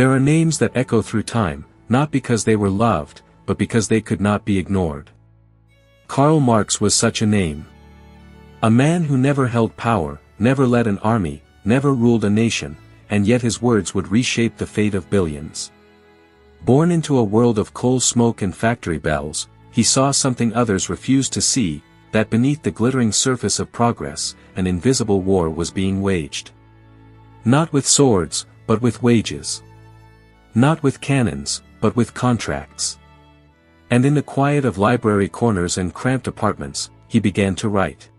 There are names that echo through time, not because they were loved, but because they could not be ignored. Karl Marx was such a name. A man who never held power, never led an army, never ruled a nation, and yet his words would reshape the fate of billions. Born into a world of coal smoke and factory bells, he saw something others refused to see, that beneath the glittering surface of progress, an invisible war was being waged. Not with swords, but with wages. Not with cannons, but with contracts. And in the quiet of library corners and cramped apartments, he began to write.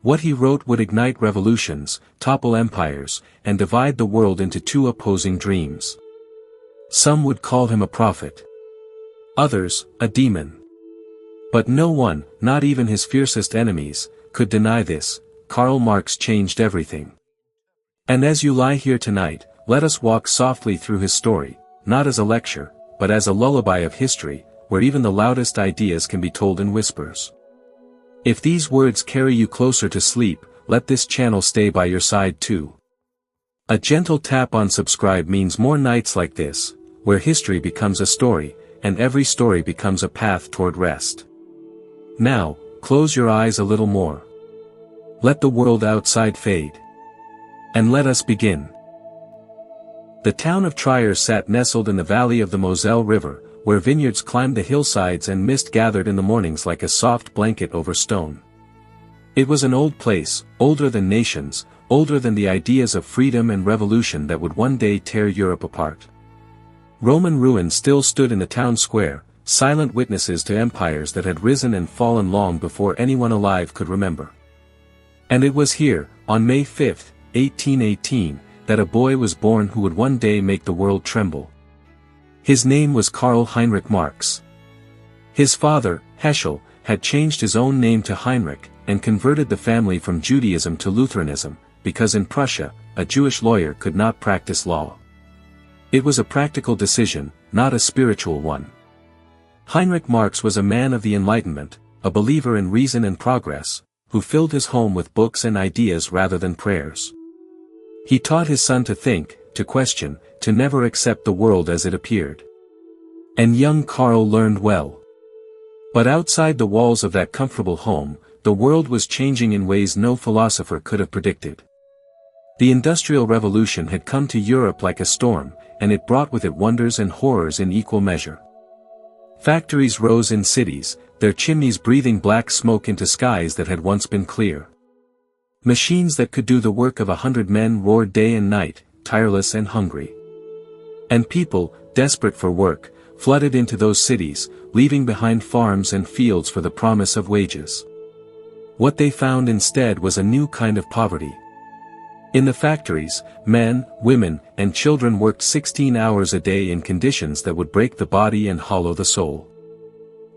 What he wrote would ignite revolutions, topple empires, and divide the world into two opposing dreams. Some would call him a prophet. Others, a demon. But no one, not even his fiercest enemies, could deny this. Karl Marx changed everything. And as you lie here tonight, let us walk softly through his story, not as a lecture, but as a lullaby of history, where even the loudest ideas can be told in whispers. If these words carry you closer to sleep, let this channel stay by your side too. A gentle tap on subscribe means more nights like this, where history becomes a story, and every story becomes a path toward rest. Now, close your eyes a little more. Let the world outside fade. And let us begin. The town of Trier sat nestled in the valley of the Moselle River, where vineyards climbed the hillsides and mist gathered in the mornings like a soft blanket over stone. It was an old place, older than nations, older than the ideas of freedom and revolution that would one day tear Europe apart. Roman ruins still stood in the town square, silent witnesses to empires that had risen and fallen long before anyone alive could remember. And it was here, on May 5, 1818, that a boy was born who would one day make the world tremble. His name was Karl Heinrich Marx. His father, Heschel, had changed his own name to Heinrich, and converted the family from Judaism to Lutheranism, because in Prussia, a Jewish lawyer could not practice law. It was a practical decision, not a spiritual one. Heinrich Marx was a man of the Enlightenment, a believer in reason and progress, who filled his home with books and ideas rather than prayers. He taught his son to think, to question, to never accept the world as it appeared. And young Karl learned well. But outside the walls of that comfortable home, the world was changing in ways no philosopher could have predicted. The Industrial Revolution had come to Europe like a storm, and it brought with it wonders and horrors in equal measure. Factories rose in cities, their chimneys breathing black smoke into skies that had once been clear. Machines that could do the work of 100 men roared day and night, tireless and hungry. And people, desperate for work, flooded into those cities, leaving behind farms and fields for the promise of wages. What they found instead was a new kind of poverty. In the factories, men, women, and children worked 16 hours a day in conditions that would break the body and hollow the soul.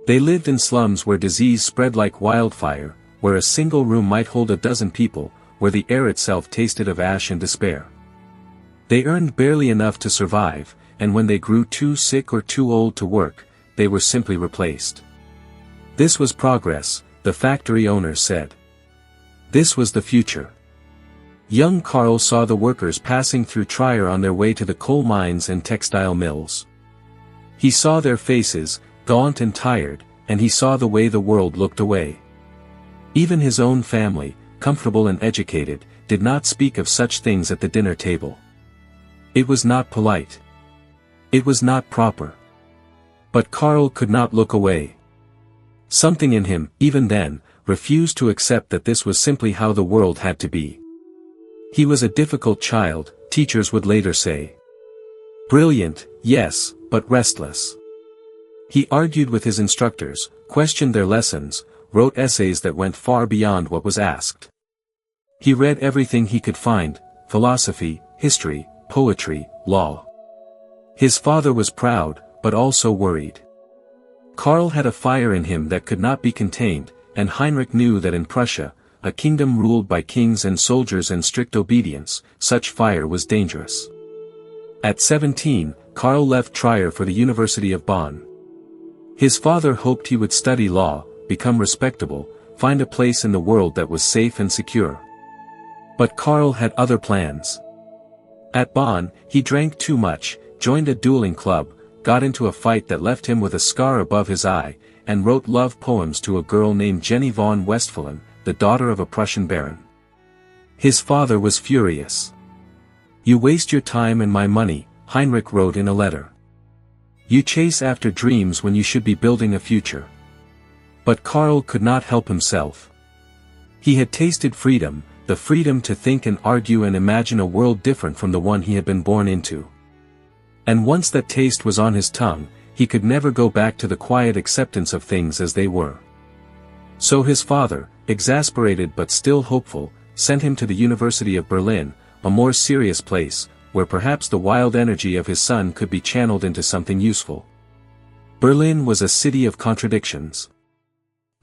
They lived in slums where disease spread like wildfire, where a single room might hold a dozen people, where the air itself tasted of ash and despair. They earned barely enough to survive, and when they grew too sick or too old to work, they were simply replaced. This was progress, the factory owners said. This was the future. Young Karl saw the workers passing through Trier on their way to the coal mines and textile mills. He saw their faces, gaunt and tired, and he saw the way the world looked away. Even his own family, comfortable and educated, did not speak of such things at the dinner table. It was not polite. It was not proper. But Karl could not look away. Something in him, even then, refused to accept that this was simply how the world had to be. He was a difficult child, teachers would later say. Brilliant, yes, but restless. He argued with his instructors, questioned their lessons, wrote essays that went far beyond what was asked. He read everything he could find, philosophy, history, poetry, law. His father was proud, but also worried. Karl had a fire in him that could not be contained, and Heinrich knew that in Prussia, a kingdom ruled by kings and soldiers and strict obedience, such fire was dangerous. At 17, Karl left Trier for the University of Bonn. His father hoped he would study law, become respectable, find a place in the world that was safe and secure. But Karl had other plans. At Bonn, he drank too much, joined a dueling club, got into a fight that left him with a scar above his eye, and wrote love poems to a girl named Jenny von Westphalen, the daughter of a Prussian baron. His father was furious. "You waste your time and my money," Heinrich wrote in a letter. "You chase after dreams when you should be building a future." But Karl could not help himself. He had tasted freedom, the freedom to think and argue and imagine a world different from the one he had been born into. And once that taste was on his tongue, he could never go back to the quiet acceptance of things as they were. So his father, exasperated but still hopeful, sent him to the University of Berlin, a more serious place, where perhaps the wild energy of his son could be channeled into something useful. Berlin was a city of contradictions.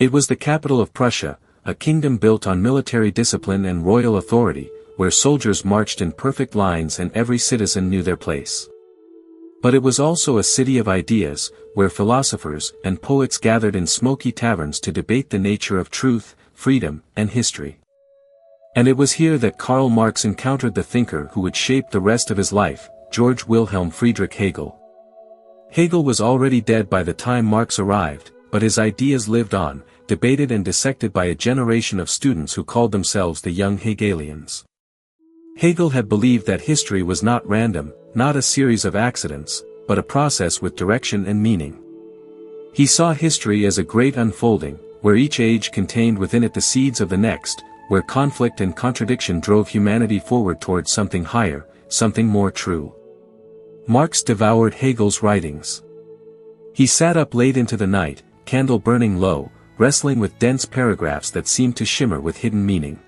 It was the capital of Prussia, a kingdom built on military discipline and royal authority, where soldiers marched in perfect lines and every citizen knew their place. But it was also a city of ideas, where philosophers and poets gathered in smoky taverns to debate the nature of truth, freedom, and history. And it was here that Karl Marx encountered the thinker who would shape the rest of his life, George Wilhelm Friedrich Hegel. Hegel was already dead by the time Marx arrived, but his ideas lived on, debated and dissected by a generation of students who called themselves the young Hegelians. Hegel had believed that history was not random, not a series of accidents, but a process with direction and meaning. He saw history as a great unfolding, where each age contained within it the seeds of the next, where conflict and contradiction drove humanity forward towards something higher, something more true. Marx devoured Hegel's writings. He sat up late into the night, candle burning low, wrestling with dense paragraphs that seemed to shimmer with hidden meaning.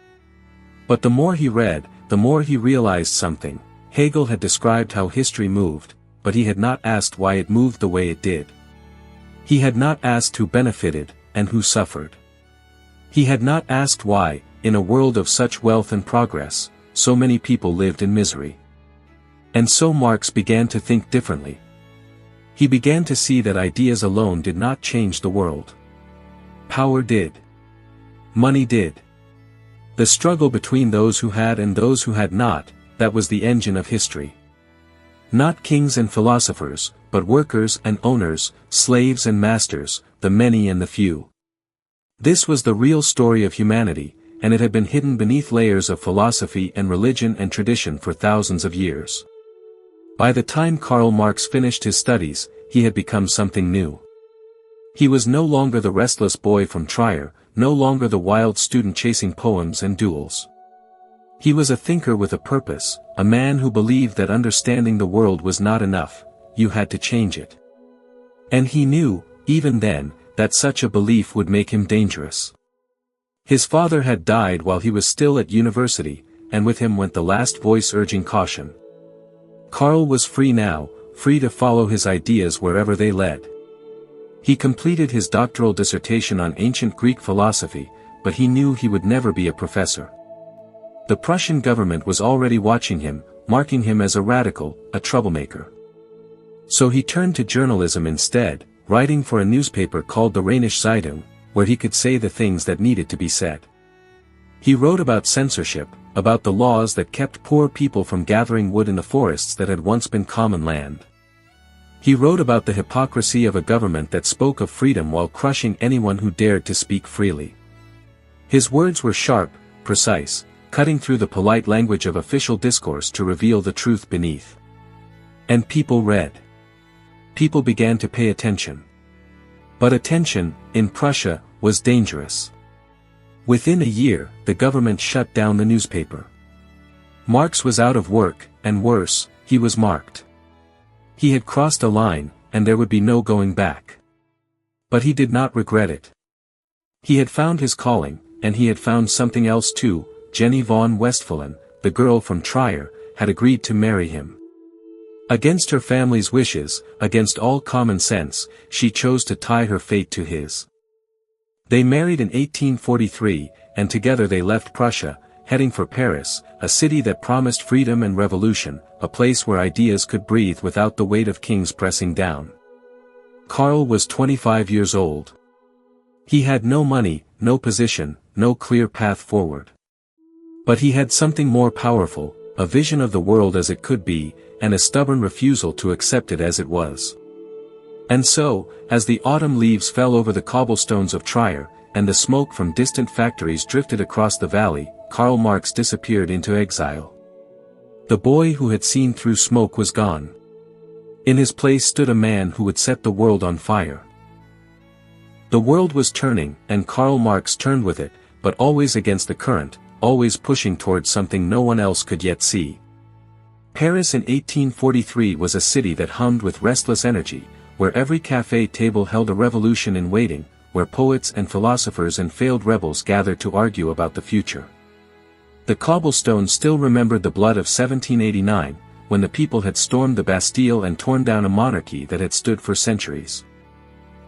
But the more he read, the more he realized something. Hegel had described how history moved, but he had not asked why it moved the way it did. He had not asked who benefited, and who suffered. He had not asked why, in a world of such wealth and progress, so many people lived in misery. And so Marx began to think differently. He began to see that ideas alone did not change the world. Power did. Money did. The struggle between those who had and those who had not, that was the engine of history. Not kings and philosophers, but workers and owners, slaves and masters, the many and the few. This was the real story of humanity, and it had been hidden beneath layers of philosophy and religion and tradition for thousands of years. By the time Karl Marx finished his studies, he had become something new. He was no longer the restless boy from Trier, no longer the wild student chasing poems and duels. He was a thinker with a purpose, a man who believed that understanding the world was not enough, you had to change it. And he knew, even then, that such a belief would make him dangerous. His father had died while he was still at university, and with him went the last voice urging caution. Karl was free now, free to follow his ideas wherever they led. He completed his doctoral dissertation on ancient Greek philosophy, but he knew he would never be a professor. The Prussian government was already watching him, marking him as a radical, a troublemaker. So he turned to journalism instead, writing for a newspaper called the Rheinische Zeitung, where he could say the things that needed to be said. He wrote about censorship, about the laws that kept poor people from gathering wood in the forests that had once been common land. He wrote about the hypocrisy of a government that spoke of freedom while crushing anyone who dared to speak freely. His words were sharp, precise, cutting through the polite language of official discourse to reveal the truth beneath. And people read. People began to pay attention. But attention, in Prussia, was dangerous. Within a year, the government shut down the newspaper. Marx was out of work, and worse, he was marked. He had crossed a line, and there would be no going back. But he did not regret it. He had found his calling, and he had found something else too. Jenny von Westphalen, the girl from Trier, had agreed to marry him. Against her family's wishes, against all common sense, she chose to tie her fate to his. They married in 1843, and together they left Prussia, heading for Paris, a city that promised freedom and revolution, a place where ideas could breathe without the weight of kings pressing down. Karl was 25 years old. He had no money, no position, no clear path forward. But he had something more powerful, a vision of the world as it could be, and a stubborn refusal to accept it as it was. And so, as the autumn leaves fell over the cobblestones of Trier, and the smoke from distant factories drifted across the valley, Karl Marx disappeared into exile. The boy who had seen through smoke was gone. In his place stood a man who would set the world on fire. The world was turning, and Karl Marx turned with it, but always against the current, always pushing towards something no one else could yet see. Paris in 1843 was a city that hummed with restless energy, where every café table held a revolution in waiting, where poets and philosophers and failed rebels gathered to argue about the future. The cobblestones still remembered the blood of 1789, when the people had stormed the Bastille and torn down a monarchy that had stood for centuries.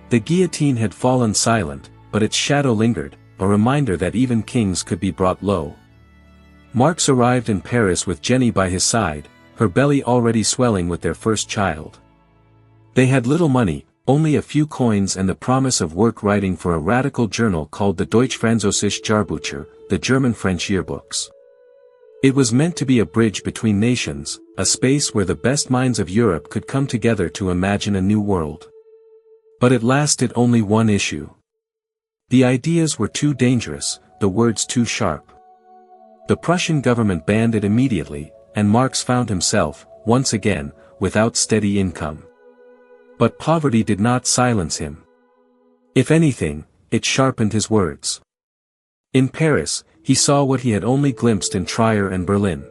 The guillotine had fallen silent, but its shadow lingered, a reminder that even kings could be brought low. Marx arrived in Paris with Jenny by his side, her belly already swelling with their first child. They had little money, only a few coins and the promise of work writing for a radical journal called the Deutsch-Französische Jahrbucher, the German-French yearbooks. It was meant to be a bridge between nations, a space where the best minds of Europe could come together to imagine a new world. But it lasted only one issue. The ideas were too dangerous, the words too sharp. The Prussian government banned it immediately, and Marx found himself, once again, without steady income. But poverty did not silence him. If anything, it sharpened his words. In Paris, he saw what he had only glimpsed in Trier and Berlin.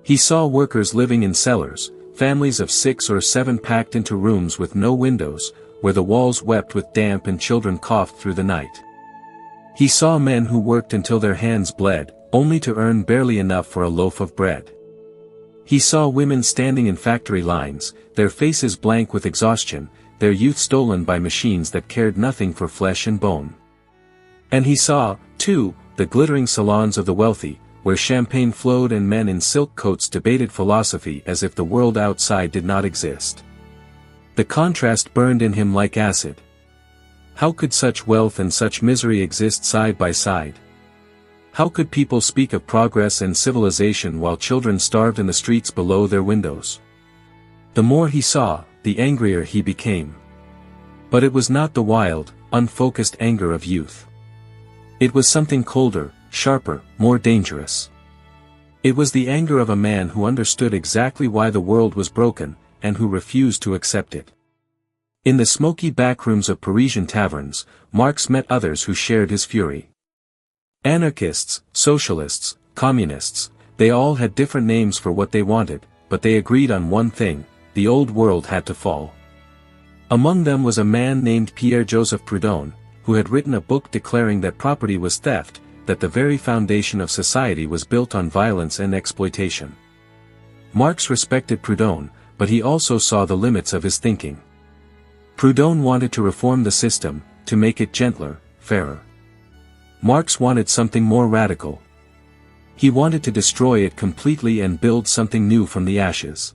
He saw workers living in cellars, families of 6 or 7 packed into rooms with no windows, where the walls wept with damp and children coughed through the night. He saw men who worked until their hands bled, only to earn barely enough for a loaf of bread. He saw women standing in factory lines, their faces blank with exhaustion, their youth stolen by machines that cared nothing for flesh and bone. And he saw, too, the glittering salons of the wealthy, where champagne flowed and men in silk coats debated philosophy as if the world outside did not exist. The contrast burned in him like acid. How could such wealth and such misery exist side by side? How could people speak of progress and civilization while children starved in the streets below their windows? The more he saw, the angrier he became. But it was not the wild, unfocused anger of youth. It was something colder, sharper, more dangerous. It was the anger of a man who understood exactly why the world was broken, and who refused to accept it. In the smoky backrooms of Parisian taverns, Marx met others who shared his fury. Anarchists, socialists, communists, they all had different names for what they wanted, but they agreed on one thing: the old world had to fall. Among them was a man named Pierre-Joseph Proudhon, who had written a book declaring that property was theft, that the very foundation of society was built on violence and exploitation. Marx respected Proudhon, but he also saw the limits of his thinking. Proudhon wanted to reform the system, to make it gentler, fairer. Marx wanted something more radical. He wanted to destroy it completely and build something new from the ashes.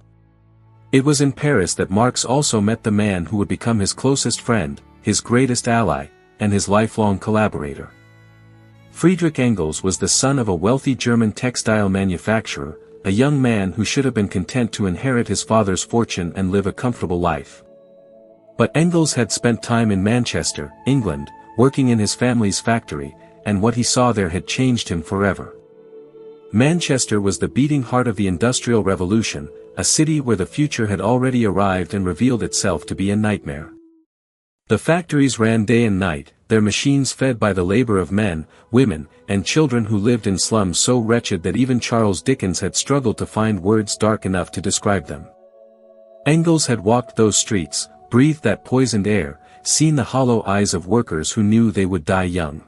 It was in Paris that Marx also met the man who would become his closest friend, his greatest ally, and his lifelong collaborator. Friedrich Engels was the son of a wealthy German textile manufacturer, a young man who should have been content to inherit his father's fortune and live a comfortable life. But Engels had spent time in Manchester, England, working in his family's factory, and what he saw there had changed him forever. Manchester was the beating heart of the Industrial Revolution, a city where the future had already arrived and revealed itself to be a nightmare. The factories ran day and night, their machines fed by the labor of men, women, and children who lived in slums so wretched that even Charles Dickens had struggled to find words dark enough to describe them. Engels had walked those streets, breathed that poisoned air, seen the hollow eyes of workers who knew they would die young.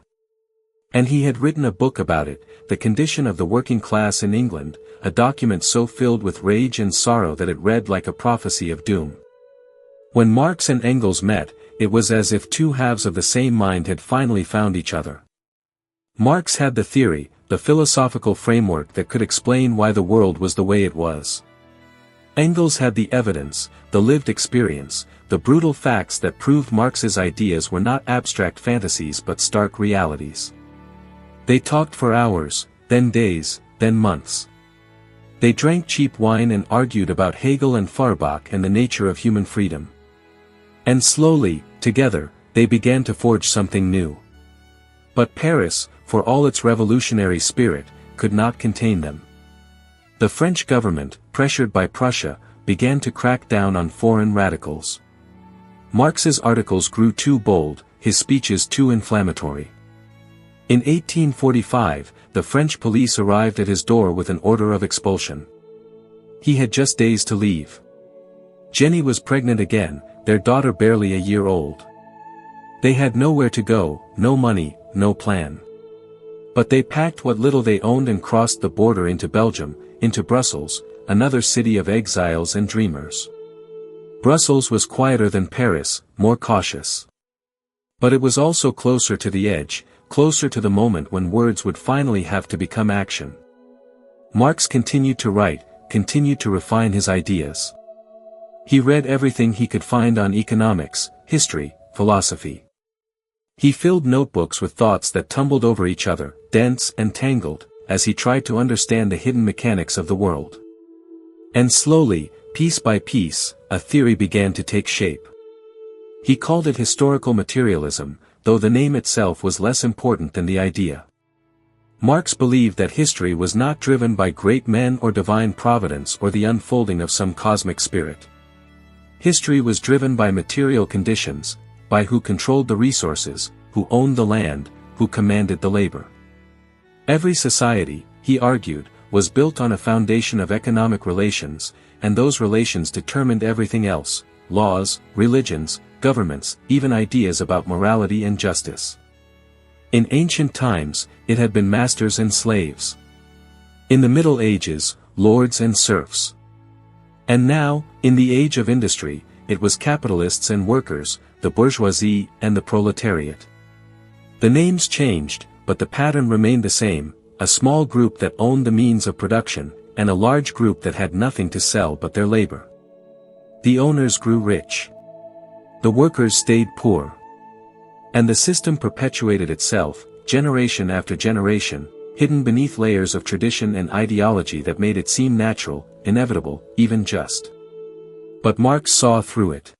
And he had written a book about it, The Condition of the Working Class in England, a document so filled with rage and sorrow that it read like a prophecy of doom. When Marx and Engels met, it was as if two halves of the same mind had finally found each other. Marx had the theory, the philosophical framework that could explain why the world was the way it was. Engels had the evidence, the lived experience, the brutal facts that proved Marx's ideas were not abstract fantasies but stark realities. They talked for hours, then days, then months. They drank cheap wine and argued about Hegel and Feuerbach and the nature of human freedom. And slowly, together, they began to forge something new. But Paris, for all its revolutionary spirit, could not contain them. The French government, pressured by Prussia, began to crack down on foreign radicals. Marx's articles grew too bold, his speeches too inflammatory. In 1845, the French police arrived at his door with an order of expulsion. He had just days to leave. Jenny was pregnant again, their daughter barely a year old. They had nowhere to go, no money, no plan. But they packed what little they owned and crossed the border into Belgium, into Brussels, another city of exiles and dreamers. Brussels was quieter than Paris, more cautious. But it was also closer to the edge, closer to the moment when words would finally have to become action. Marx continued to write, continued to refine his ideas. He read everything he could find on economics, history, philosophy. He filled notebooks with thoughts that tumbled over each other, dense and tangled, as he tried to understand the hidden mechanics of the world. And slowly, piece by piece, a theory began to take shape. He called it historical materialism, though the name itself was less important than the idea. Marx believed that history was not driven by great men or divine providence or the unfolding of some cosmic spirit. History was driven by material conditions, by who controlled the resources, who owned the land, who commanded the labor. Every society, he argued, was built on a foundation of economic relations, and those relations determined everything else: laws, religions, governments, even ideas about morality and justice. In ancient times, it had been masters and slaves. In the Middle Ages, lords and serfs. And now, in the age of industry, it was capitalists and workers, the bourgeoisie and the proletariat. The names changed, but the pattern remained the same: a small group that owned the means of production, and a large group that had nothing to sell but their labor. The owners grew rich. The workers stayed poor. And the system perpetuated itself, generation after generation, hidden beneath layers of tradition and ideology that made it seem natural, inevitable, even just. But Marx saw through it.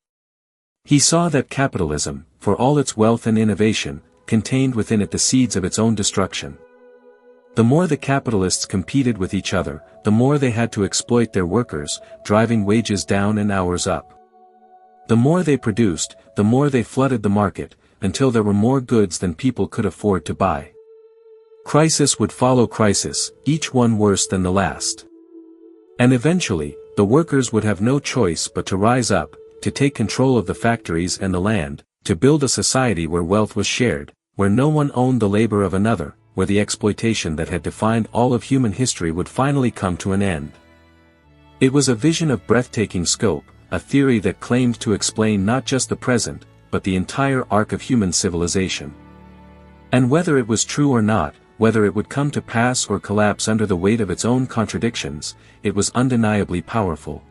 He saw that capitalism, for all its wealth and innovation, contained within it the seeds of its own destruction. The more the capitalists competed with each other, the more they had to exploit their workers, driving wages down and hours up. The more they produced, the more they flooded the market, until there were more goods than people could afford to buy. Crisis would follow crisis, each one worse than the last. And eventually, the workers would have no choice but to rise up, to take control of the factories and the land, to build a society where wealth was shared, where no one owned the labor of another, where the exploitation that had defined all of human history would finally come to an end. It was a vision of breathtaking scope, a theory that claimed to explain not just the present, but the entire arc of human civilization. And whether it was true or not, whether it would come to pass or collapse under the weight of its own contradictions, it was undeniably powerful.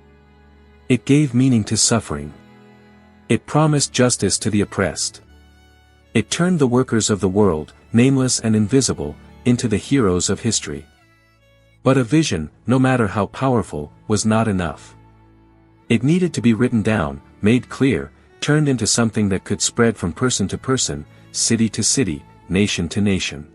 It gave meaning to suffering. It promised justice to the oppressed. It turned the workers of the world, nameless and invisible, into the heroes of history. But a vision, no matter how powerful, was not enough. It needed to be written down, made clear, turned into something that could spread from person to person, city to city, nation to nation.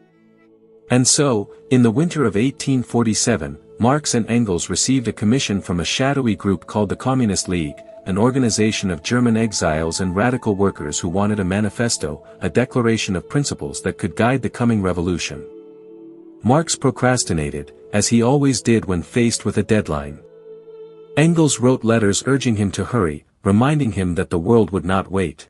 And so, in the winter of 1847, Marx and Engels received a commission from a shadowy group called the Communist League, an organization of German exiles and radical workers who wanted a manifesto, a declaration of principles that could guide the coming revolution. Marx procrastinated, as he always did when faced with a deadline. Engels wrote letters urging him to hurry, reminding him that the world would not wait.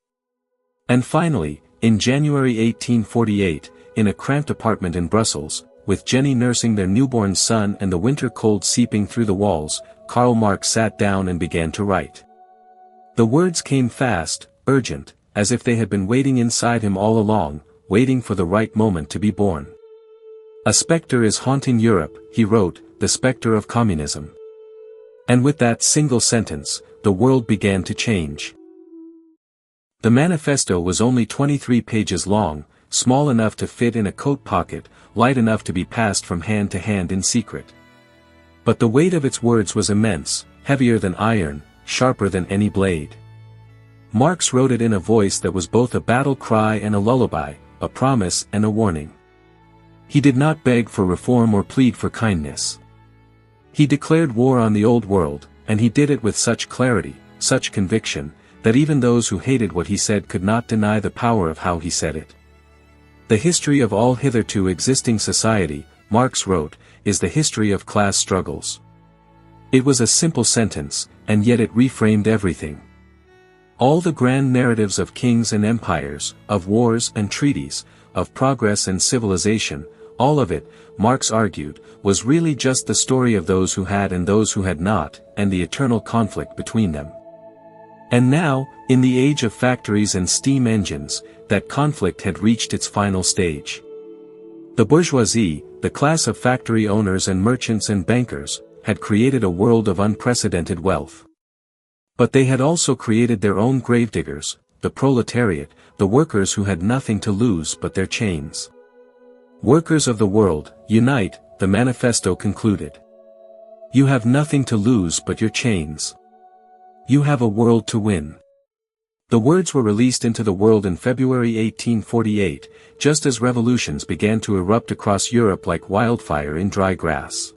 And finally, in January 1848, in a cramped apartment in Brussels, with Jenny nursing their newborn son and the winter cold seeping through the walls, Karl Marx sat down and began to write. The words came fast, urgent, as if they had been waiting inside him all along, waiting for the right moment to be born. A specter is haunting Europe, he wrote, the specter of communism. And with that single sentence, the world began to change. The manifesto was only 23 pages long, small enough to fit in a coat pocket, light enough to be passed from hand to hand in secret. But the weight of its words was immense, heavier than iron, sharper than any blade. Marx wrote it in a voice that was both a battle cry and a lullaby, a promise and a warning. He did not beg for reform or plead for kindness. He declared war on the old world, and he did it with such clarity, such conviction, that even those who hated what he said could not deny the power of how he said it. The history of all hitherto existing society, Marx wrote, is the history of class struggles. It was a simple sentence, and yet it reframed everything. All the grand narratives of kings and empires, of wars and treaties, of progress and civilization, all of it, Marx argued, was really just the story of those who had and those who had not, and the eternal conflict between them. And now, in the age of factories and steam engines, that conflict had reached its final stage. The bourgeoisie, the class of factory owners and merchants and bankers, had created a world of unprecedented wealth. But they had also created their own gravediggers, the proletariat, the workers who had nothing to lose but their chains. Workers of the world, unite, the manifesto concluded. You have nothing to lose but your chains. You have a world to win. The words were released into the world in February 1848, just as revolutions began to erupt across Europe like wildfire in dry grass.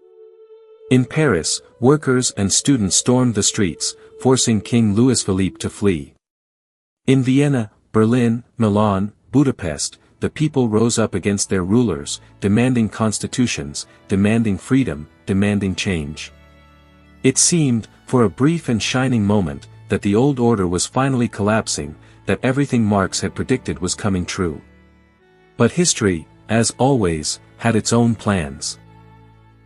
In Paris, workers and students stormed the streets, forcing King Louis-Philippe to flee. In Vienna, Berlin, Milan, Budapest, the people rose up against their rulers, demanding constitutions, demanding freedom, demanding change. It seemed, for a brief and shining moment, that the old order was finally collapsing, that everything Marx had predicted was coming true. But history, as always, had its own plans.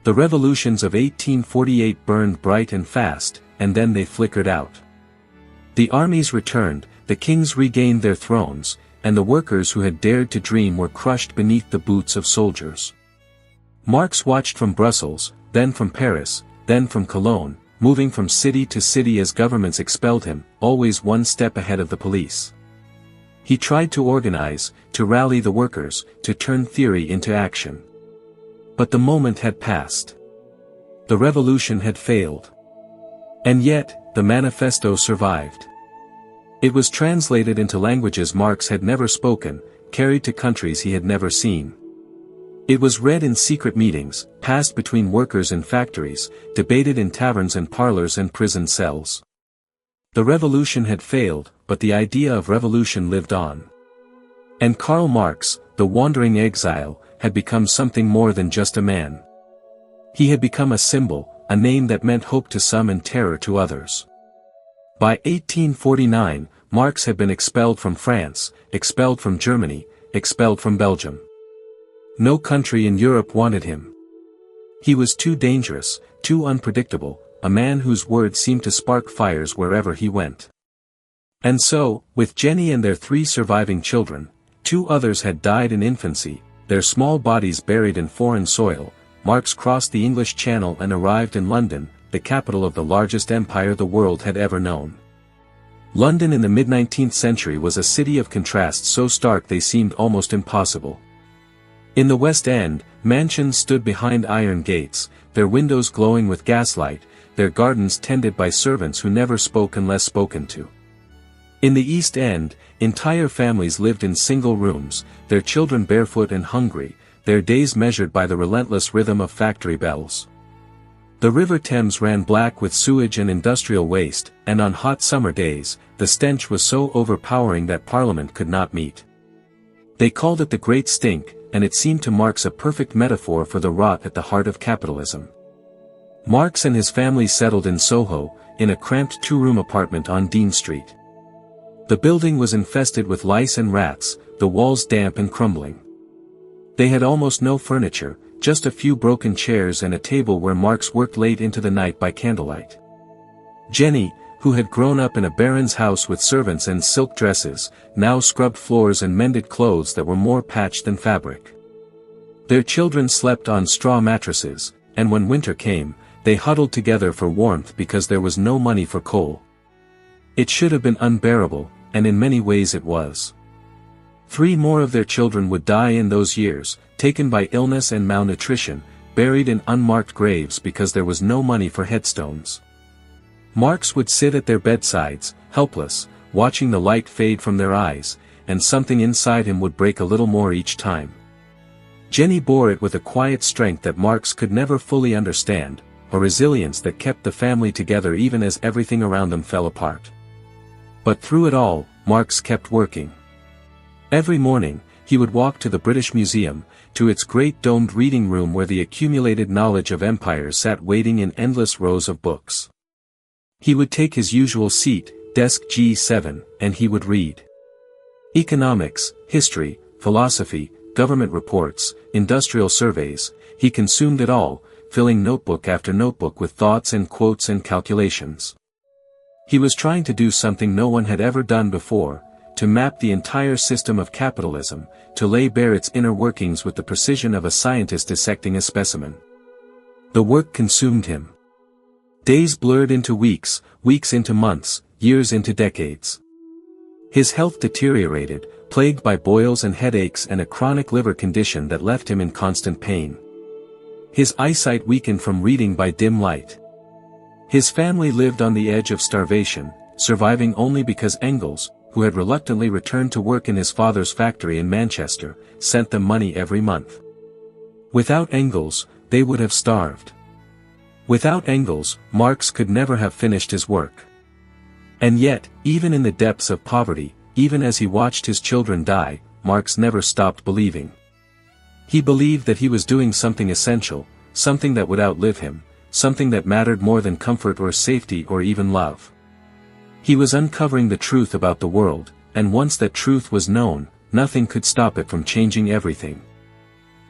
The revolutions of 1848 burned bright and fast, and then they flickered out. The armies returned, the kings regained their thrones, and the workers who had dared to dream were crushed beneath the boots of soldiers. Marx watched from Brussels, then from Paris, then from Cologne, moving from city to city as governments expelled him, always one step ahead of the police. He tried to organize, to rally the workers, to turn theory into action. But the moment had passed. The revolution had failed. And yet, the manifesto survived. It was translated into languages Marx had never spoken, carried to countries he had never seen. It was read in secret meetings, passed between workers in factories, debated in taverns and parlors and prison cells. The revolution had failed, but the idea of revolution lived on. And Karl Marx, the wandering exile, had become something more than just a man. He had become a symbol, a name that meant hope to some and terror to others. By 1849, Marx had been expelled from France, expelled from Germany, expelled from Belgium. No country in Europe wanted him. He was too dangerous, too unpredictable, a man whose words seemed to spark fires wherever he went. And so, with Jenny and their 3 surviving children, 2 others had died in infancy, their small bodies buried in foreign soil, Marx crossed the English Channel and arrived in London, the capital of the largest empire the world had ever known. London in the mid-19th century was a city of contrasts so stark they seemed almost impossible. In the West End, mansions stood behind iron gates, their windows glowing with gaslight, their gardens tended by servants who never spoke unless spoken to. In the East End, entire families lived in single rooms, their children barefoot and hungry, their days measured by the relentless rhythm of factory bells. The River Thames ran black with sewage and industrial waste, and on hot summer days, the stench was so overpowering that Parliament could not meet. They called it the Great Stink, and it seemed to Marx a perfect metaphor for the rot at the heart of capitalism. Marx and his family settled in Soho, in a cramped 2-room apartment on Dean Street. The building was infested with lice and rats, the walls damp and crumbling. They had almost no furniture, just a few broken chairs and a table where Marx worked late into the night by candlelight. Jenny, who had grown up in a baron's house with servants and silk dresses, now scrubbed floors and mended clothes that were more patched than fabric. Their children slept on straw mattresses, and when winter came, they huddled together for warmth because there was no money for coal. It should have been unbearable, and in many ways it was. 3 more of their children would die in those years, taken by illness and malnutrition, buried in unmarked graves because there was no money for headstones. Marx would sit at their bedsides, helpless, watching the light fade from their eyes, and something inside him would break a little more each time. Jenny bore it with a quiet strength that Marx could never fully understand, a resilience that kept the family together even as everything around them fell apart. But through it all, Marx kept working. Every morning, he would walk to the British Museum, to its great domed reading room where the accumulated knowledge of empires sat waiting in endless rows of books. He would take his usual seat, desk G7, and he would read economics, history, philosophy, government reports, industrial surveys. He consumed it all, filling notebook after notebook with thoughts and quotes and calculations. He was trying to do something no one had ever done before, to map the entire system of capitalism, to lay bare its inner workings with the precision of a scientist dissecting a specimen. The work consumed him. Days blurred into weeks, weeks into months, years into decades. His health deteriorated, plagued by boils and headaches and a chronic liver condition that left him in constant pain. His eyesight weakened from reading by dim light. His family lived on the edge of starvation, surviving only because Engels, who had reluctantly returned to work in his father's factory in Manchester, sent them money every month. Without Engels, they would have starved. Without Engels, Marx could never have finished his work. And yet, even in the depths of poverty, even as he watched his children die, Marx never stopped believing. He believed that he was doing something essential, something that would outlive him, something that mattered more than comfort or safety or even love. He was uncovering the truth about the world, and once that truth was known, nothing could stop it from changing everything.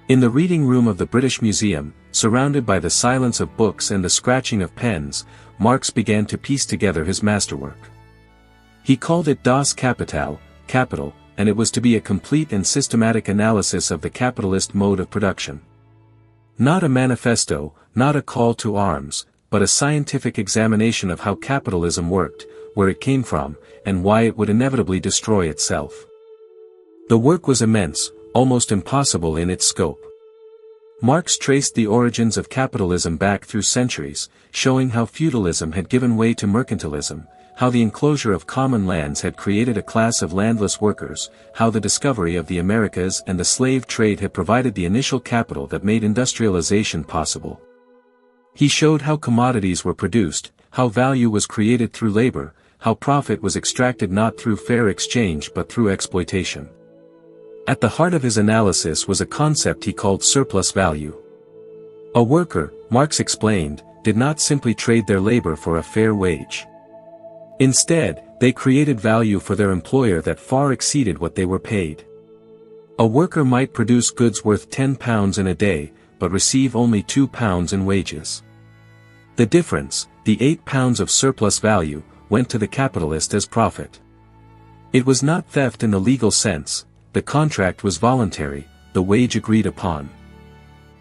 In the reading room of the British Museum, surrounded by the silence of books and the scratching of pens, Marx began to piece together his masterwork. He called it Das Kapital, Capital, and it was to be a complete and systematic analysis of the capitalist mode of production. Not a manifesto, not a call to arms, but a scientific examination of how capitalism worked, where it came from, and why it would inevitably destroy itself. The work was immense, almost impossible in its scope. Marx traced the origins of capitalism back through centuries, showing how feudalism had given way to mercantilism, how the enclosure of common lands had created a class of landless workers, how the discovery of the Americas and the slave trade had provided the initial capital that made industrialization possible. He showed how commodities were produced, how value was created through labor, how profit was extracted not through fair exchange but through exploitation. At the heart of his analysis was a concept he called surplus value. A worker, Marx explained, did not simply trade their labor for a fair wage. Instead, they created value for their employer that far exceeded what they were paid. A worker might produce goods worth £10 in a day, but receive only £2 in wages. The difference, the £8 of surplus value, went to the capitalist as profit. It was not theft in the legal sense, the contract was voluntary, the wage agreed upon.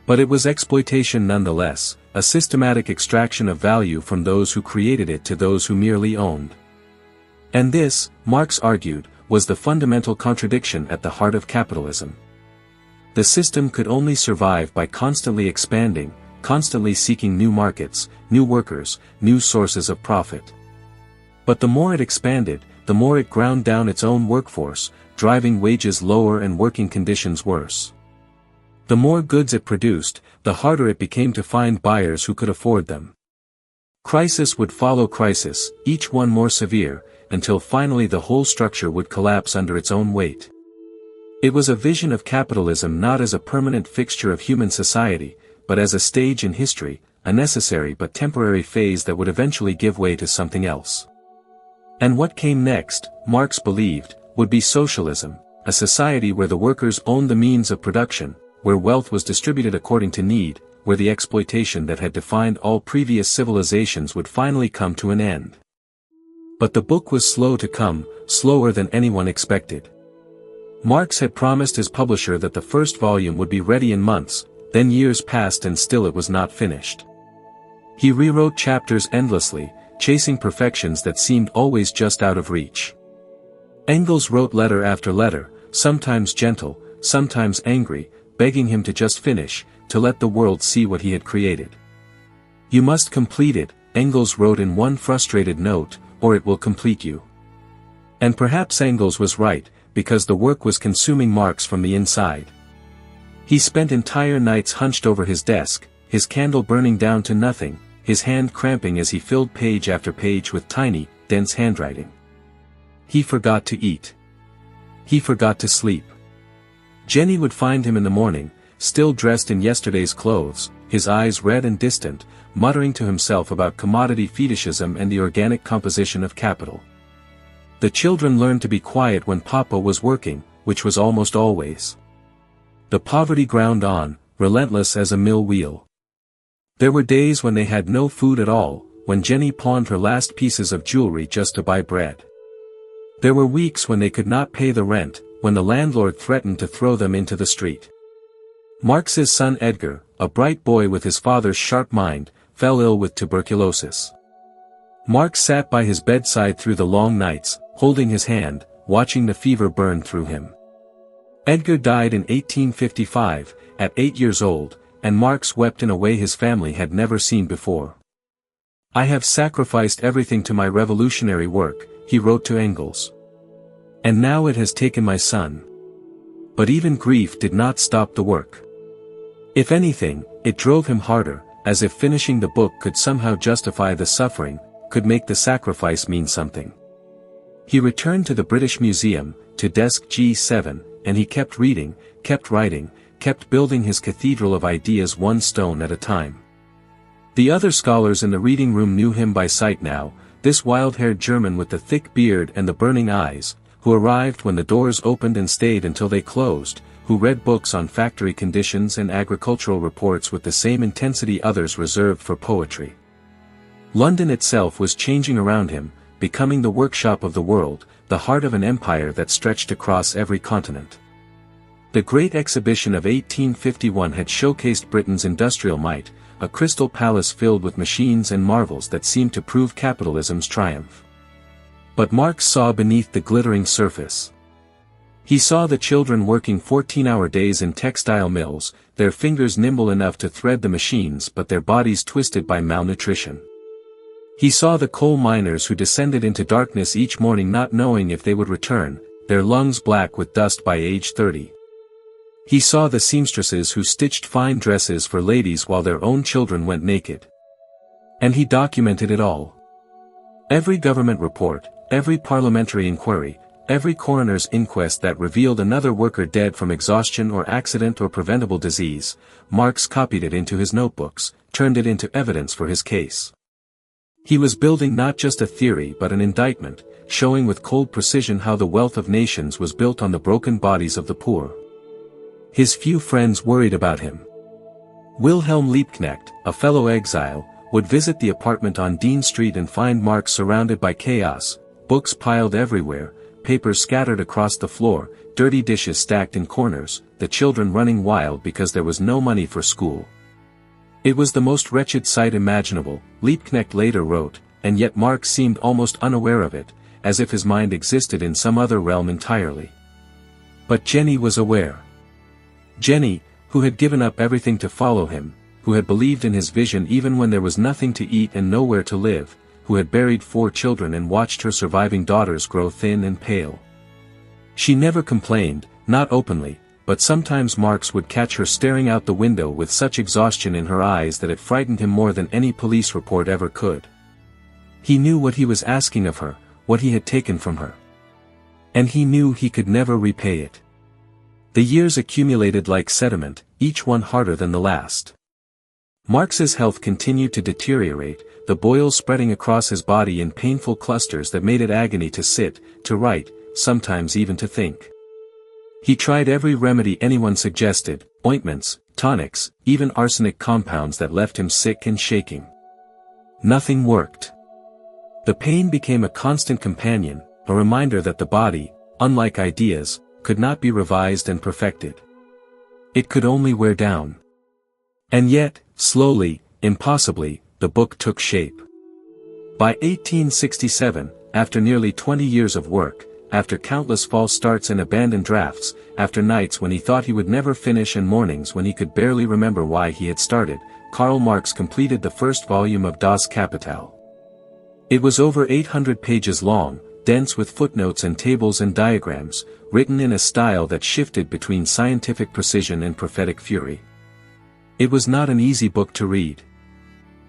But it was exploitation nonetheless, a systematic extraction of value from those who created it to those who merely owned. And this, Marx argued, was the fundamental contradiction at the heart of capitalism. The system could only survive by constantly expanding, constantly seeking new markets, new workers, new sources of profit. But the more it expanded, the more it ground down its own workforce, driving wages lower and working conditions worse. The more goods it produced, the harder it became to find buyers who could afford them. Crisis would follow crisis, each one more severe, until finally the whole structure would collapse under its own weight. It was a vision of capitalism not as a permanent fixture of human society, but as a stage in history, a necessary but temporary phase that would eventually give way to something else. And what came next, Marx believed, would be socialism, a society where the workers owned the means of production, where wealth was distributed according to need, where the exploitation that had defined all previous civilizations would finally come to an end. But the book was slow to come, slower than anyone expected. Marx had promised his publisher that the first volume would be ready in months, then years passed and still it was not finished. He rewrote chapters endlessly, chasing perfections that seemed always just out of reach. Engels wrote letter after letter, sometimes gentle, sometimes angry, begging him to just finish, to let the world see what he had created. "You must complete it," Engels wrote in one frustrated note, "or it will complete you." And perhaps Engels was right, because the work was consuming Marx from the inside. He spent entire nights hunched over his desk, his candle burning down to nothing, his hand cramping as he filled page after page with tiny, dense handwriting. He forgot to eat. He forgot to sleep. Jenny would find him in the morning, still dressed in yesterday's clothes, his eyes red and distant, muttering to himself about commodity fetishism and the organic composition of capital. The children learned to be quiet when Papa was working, which was almost always. The poverty ground on, relentless as a mill wheel. There were days when they had no food at all, when Jenny pawned her last pieces of jewelry just to buy bread. There were weeks when they could not pay the rent, when the landlord threatened to throw them into the street. Marx's son Edgar, a bright boy with his father's sharp mind, fell ill with tuberculosis. Marx sat by his bedside through the long nights, holding his hand, watching the fever burn through him. Edgar died in 1855, at 8 years old, and Marx wept in a way his family had never seen before. "I have sacrificed everything to my revolutionary work," he wrote to Engels. "And now it has taken my son." But even grief did not stop the work. If anything, it drove him harder, as if finishing the book could somehow justify the suffering, could make the sacrifice mean something. He returned to the British Museum, to desk G7, and he kept reading, kept writing, kept building his cathedral of ideas one stone at a time. The other scholars in the reading room knew him by sight now, this wild-haired German with the thick beard and the burning eyes, who arrived when the doors opened and stayed until they closed, who read books on factory conditions and agricultural reports with the same intensity others reserved for poetry. London itself was changing around him, becoming the workshop of the world, the heart of an empire that stretched across every continent. The Great Exhibition of 1851 had showcased Britain's industrial might, a crystal palace filled with machines and marvels that seemed to prove capitalism's triumph. But Marx saw beneath the glittering surface. He saw the children working 14-hour days in textile mills, their fingers nimble enough to thread the machines but their bodies twisted by malnutrition. He saw the coal miners who descended into darkness each morning not knowing if they would return, their lungs black with dust by age 30. He saw the seamstresses who stitched fine dresses for ladies while their own children went naked. And he documented it all. Every government report, every parliamentary inquiry, every coroner's inquest that revealed another worker dead from exhaustion or accident or preventable disease, Marx copied it into his notebooks, turned it into evidence for his case. He was building not just a theory but an indictment, showing with cold precision how the wealth of nations was built on the broken bodies of the poor. His few friends worried about him. Wilhelm Liebknecht, a fellow exile, would visit the apartment on Dean Street and find Marx surrounded by chaos, books piled everywhere, papers scattered across the floor, dirty dishes stacked in corners, the children running wild because there was no money for school. It was the most wretched sight imaginable, Liebknecht later wrote, and yet Marx seemed almost unaware of it, as if his mind existed in some other realm entirely. But Jenny was aware. Jenny, who had given up everything to follow him, who had believed in his vision even when there was nothing to eat and nowhere to live, who had buried 4 children and watched her surviving daughters grow thin and pale. She never complained, not openly, but sometimes Marx would catch her staring out the window with such exhaustion in her eyes that it frightened him more than any police report ever could. He knew what he was asking of her, what he had taken from her. And he knew he could never repay it. The years accumulated like sediment, each one harder than the last. Marx's health continued to deteriorate, the boils spreading across his body in painful clusters that made it agony to sit, to write, sometimes even to think. He tried every remedy anyone suggested, ointments, tonics, even arsenic compounds that left him sick and shaking. Nothing worked. The pain became a constant companion, a reminder that the body, unlike ideas, could not be revised and perfected. It could only wear down. And yet, slowly, impossibly, the book took shape. By 1867, after nearly 20 years of work, after countless false starts and abandoned drafts, after nights when he thought he would never finish and mornings when he could barely remember why he had started, Karl Marx completed the first volume of Das Kapital. It was over 800 pages long, dense with footnotes and tables and diagrams, written in a style that shifted between scientific precision and prophetic fury. It was not an easy book to read.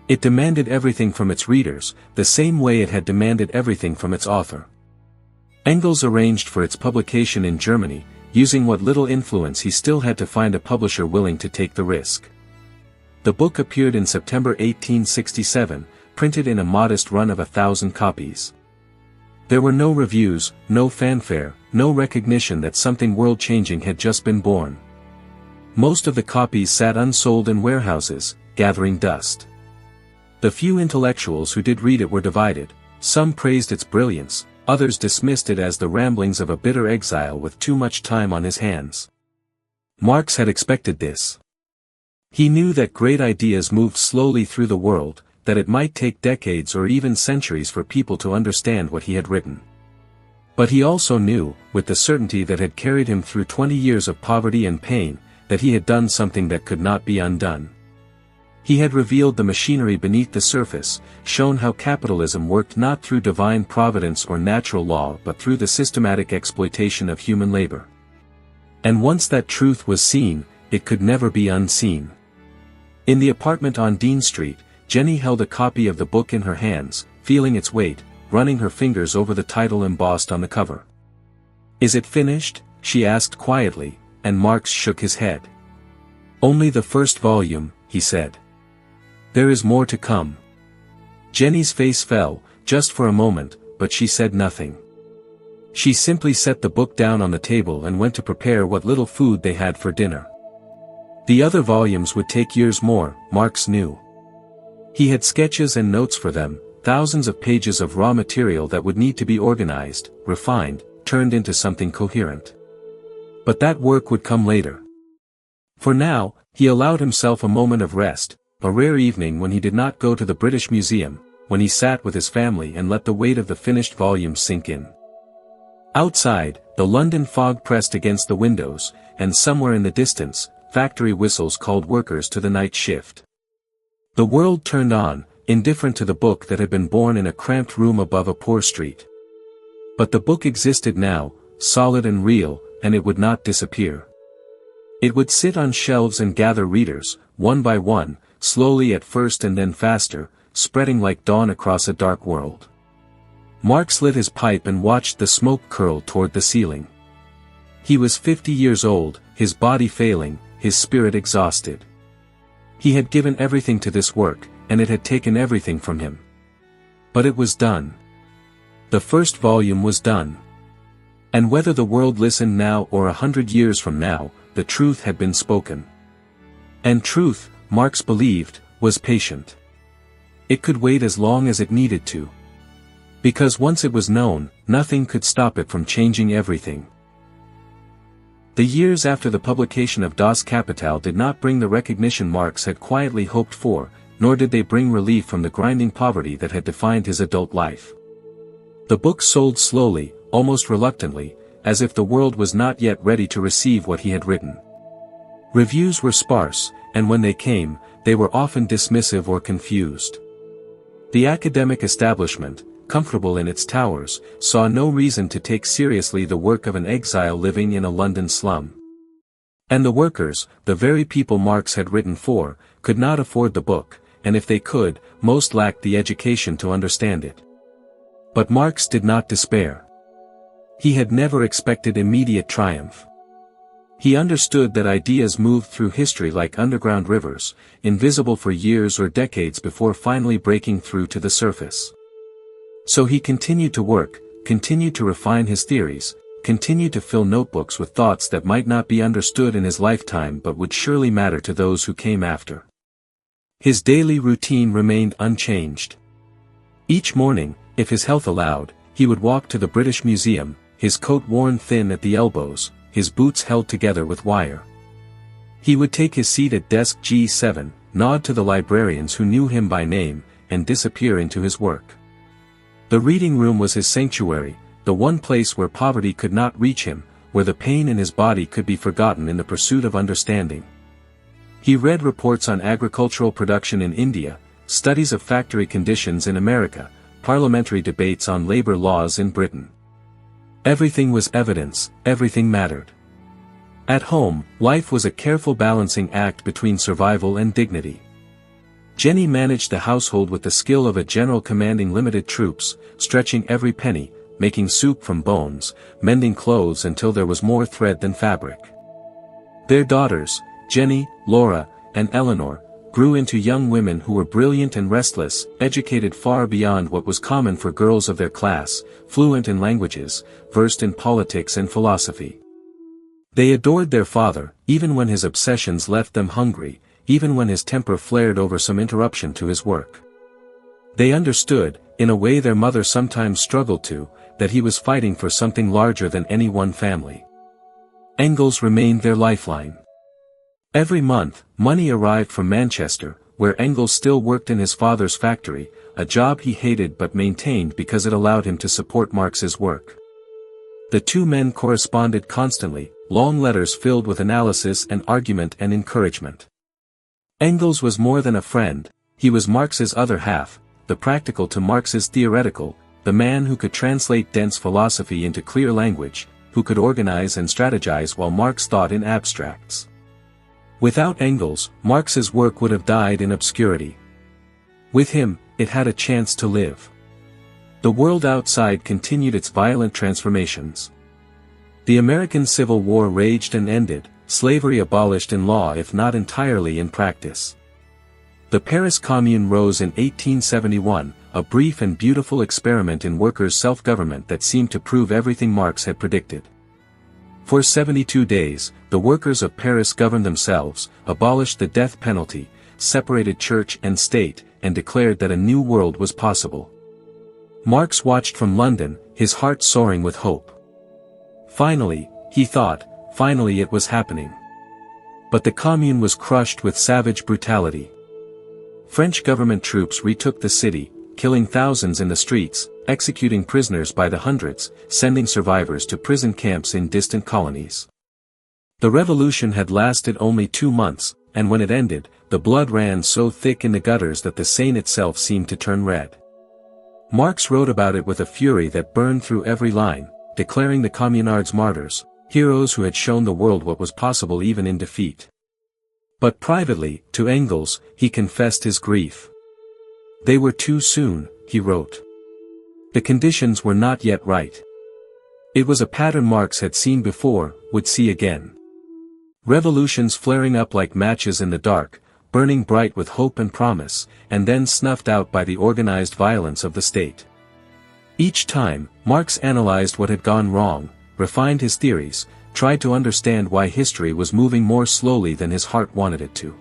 It demanded everything from its readers, the same way it had demanded everything from its author. Engels arranged for its publication in Germany, using what little influence he still had to find a publisher willing to take the risk. The book appeared in September 1867, printed in a modest run of 1,000 copies. There were no reviews, no fanfare, no recognition that something world-changing had just been born. Most of the copies sat unsold in warehouses, gathering dust. The few intellectuals who did read it were divided. Some praised its brilliance, others dismissed it as the ramblings of a bitter exile with too much time on his hands. Marx had expected this. He knew that great ideas moved slowly through the world, that it might take decades or even centuries for people to understand what he had written. But he also knew, with the certainty that had carried him through 20 years of poverty and pain, that he had done something that could not be undone. He had revealed the machinery beneath the surface, shown how capitalism worked not through divine providence or natural law but through the systematic exploitation of human labor. And once that truth was seen, it could never be unseen. In the apartment on Dean Street, Jenny held a copy of the book in her hands, feeling its weight, running her fingers over the title embossed on the cover. "Is it finished?" she asked quietly, and Marx shook his head. "Only the first volume," he said. "There is more to come." Jenny's face fell, just for a moment, but she said nothing. She simply set the book down on the table and went to prepare what little food they had for dinner. The other volumes would take years more, Marx knew. He had sketches and notes for them, thousands of pages of raw material that would need to be organized, refined, turned into something coherent. But that work would come later. For now, he allowed himself a moment of rest, a rare evening when he did not go to the British Museum, when he sat with his family and let the weight of the finished volume sink in. Outside, the London fog pressed against the windows, and somewhere in the distance, factory whistles called workers to the night shift. The world turned on, indifferent to the book that had been born in a cramped room above a poor street. But the book existed now, solid and real, and it would not disappear. It would sit on shelves and gather readers, one by one, slowly at first and then faster, spreading like dawn across a dark world. Marx lit his pipe and watched the smoke curl toward the ceiling. He was 50 years old, his body failing, his spirit exhausted. He had given everything to this work, and it had taken everything from him. But it was done. The first volume was done. And whether the world listened now or 100 years from now, the truth had been spoken. And truth, Marx believed, was patient. It could wait as long as it needed to. Because once it was known, nothing could stop it from changing everything. The years after the publication of Das Kapital did not bring the recognition Marx had quietly hoped for, nor did they bring relief from the grinding poverty that had defined his adult life. The book sold slowly, almost reluctantly, as if the world was not yet ready to receive what he had written. Reviews were sparse, and when they came, they were often dismissive or confused. The academic establishment, comfortable in its towers, saw no reason to take seriously the work of an exile living in a London slum. And the workers, the very people Marx had written for, could not afford the book, and if they could, most lacked the education to understand it. But Marx did not despair. He had never expected immediate triumph. He understood that ideas moved through history like underground rivers, invisible for years or decades before finally breaking through to the surface. So he continued to work, continued to refine his theories, continued to fill notebooks with thoughts that might not be understood in his lifetime but would surely matter to those who came after. His daily routine remained unchanged. Each morning, if his health allowed, he would walk to the British Museum, his coat worn thin at the elbows, his boots held together with wire. He would take his seat at desk G7, nod to the librarians who knew him by name, and disappear into his work. The reading room was his sanctuary, the one place where poverty could not reach him, where the pain in his body could be forgotten in the pursuit of understanding. He read reports on agricultural production in India, studies of factory conditions in America, parliamentary debates on labor laws in Britain. Everything was evidence, everything mattered. At home, life was a careful balancing act between survival and dignity. Jenny managed the household with the skill of a general commanding limited troops, stretching every penny, making soup from bones, mending clothes until there was more thread than fabric. Their daughters, Jenny, Laura, and Eleanor, grew into young women who were brilliant and restless, educated far beyond what was common for girls of their class, fluent in languages, versed in politics and philosophy. They adored their father, even when his obsessions left them hungry, even when his temper flared over some interruption to his work. They understood, in a way their mother sometimes struggled to, that he was fighting for something larger than any one family. Engels remained their lifeline. Every month, money arrived from Manchester, where Engels still worked in his father's factory, a job he hated but maintained because it allowed him to support Marx's work. The two men corresponded constantly, long letters filled with analysis and argument and encouragement. Engels was more than a friend, he was Marx's other half, the practical to Marx's theoretical, the man who could translate dense philosophy into clear language, who could organize and strategize while Marx thought in abstracts. Without Engels, Marx's work would have died in obscurity. With him, it had a chance to live. The world outside continued its violent transformations. The American Civil War raged and ended, slavery abolished in law if not entirely in practice. The Paris Commune rose in 1871, a brief and beautiful experiment in workers' self-government that seemed to prove everything Marx had predicted. For 72 days, the workers of Paris governed themselves, abolished the death penalty, separated church and state, and declared that a new world was possible. Marx watched from London, his heart soaring with hope. Finally, he thought, finally it was happening. But the Commune was crushed with savage brutality. French government troops retook the city, killing thousands in the streets, executing prisoners by the hundreds, sending survivors to prison camps in distant colonies. The revolution had lasted only 2 months, and when it ended, the blood ran so thick in the gutters that the Seine itself seemed to turn red. Marx wrote about it with a fury that burned through every line, declaring the communards martyrs, heroes who had shown the world what was possible even in defeat. But privately, to Engels, he confessed his grief. They were too soon, he wrote. The conditions were not yet right. It was a pattern Marx had seen before, would see again. Revolutions flaring up like matches in the dark, burning bright with hope and promise, and then snuffed out by the organized violence of the state. Each time, Marx analyzed what had gone wrong, refined his theories, tried to understand why history was moving more slowly than his heart wanted it to.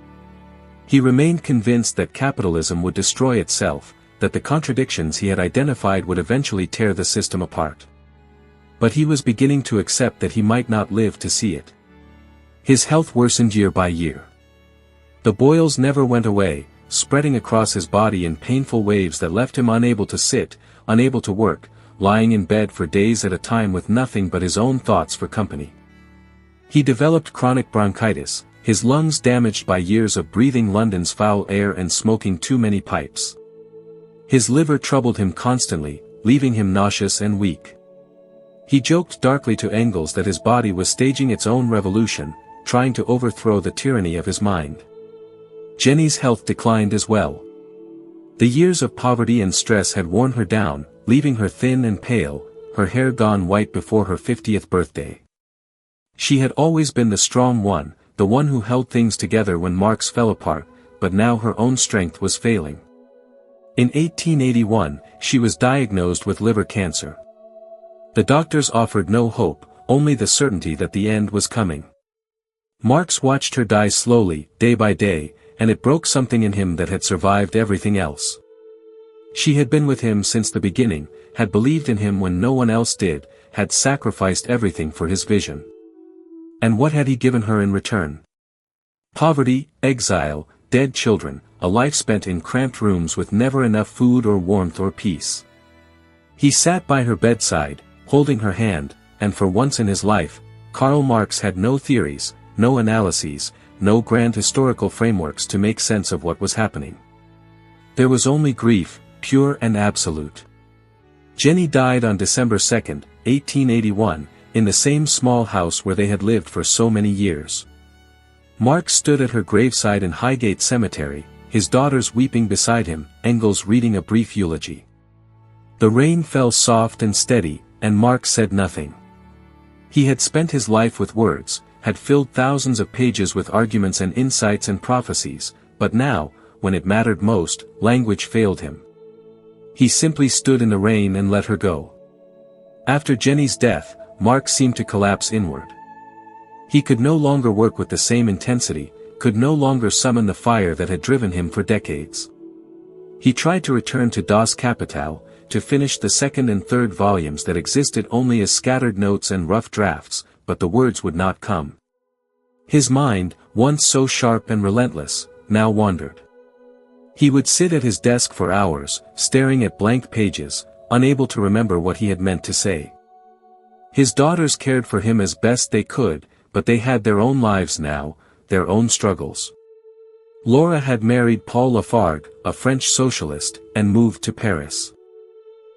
He remained convinced that capitalism would destroy itself, that the contradictions he had identified would eventually tear the system apart. But he was beginning to accept that he might not live to see it. His health worsened year by year. The boils never went away, spreading across his body in painful waves that left him unable to sit, unable to work, lying in bed for days at a time with nothing but his own thoughts for company. He developed chronic bronchitis, his lungs damaged by years of breathing London's foul air and smoking too many pipes. His liver troubled him constantly, leaving him nauseous and weak. He joked darkly to Engels that his body was staging its own revolution, trying to overthrow the tyranny of his mind. Jenny's health declined as well. The years of poverty and stress had worn her down, leaving her thin and pale, her hair gone white before her 50th birthday. She had always been the strong one, the one who held things together when Marx fell apart, but now her own strength was failing. In 1881, she was diagnosed with liver cancer. The doctors offered no hope, only the certainty that the end was coming. Marx watched her die slowly, day by day, and it broke something in him that had survived everything else. She had been with him since the beginning, had believed in him when no one else did, had sacrificed everything for his vision. And what had he given her in return? Poverty, exile, dead children, a life spent in cramped rooms with never enough food or warmth or peace. He sat by her bedside, holding her hand, and for once in his life, Karl Marx had no theories, no analyses, no grand historical frameworks to make sense of what was happening. There was only grief, pure and absolute. Jenny died on December 2, 1881, in the same small house where they had lived for so many years. Marx stood at her graveside in Highgate Cemetery, his daughters weeping beside him, Engels reading a brief eulogy. The rain fell soft and steady, and Marx said nothing. He had spent his life with words, had filled thousands of pages with arguments and insights and prophecies, but now, when it mattered most, language failed him. He simply stood in the rain and let her go. After Jenny's death, Marx seemed to collapse inward. He could no longer work with the same intensity, could no longer summon the fire that had driven him for decades. He tried to return to Das Kapital, to finish the second and third volumes that existed only as scattered notes and rough drafts, but the words would not come. His mind, once so sharp and relentless, now wandered. He would sit at his desk for hours, staring at blank pages, unable to remember what he had meant to say. His daughters cared for him as best they could, but they had their own lives now, their own struggles. Laura had married Paul Lafargue, a French socialist, and moved to Paris.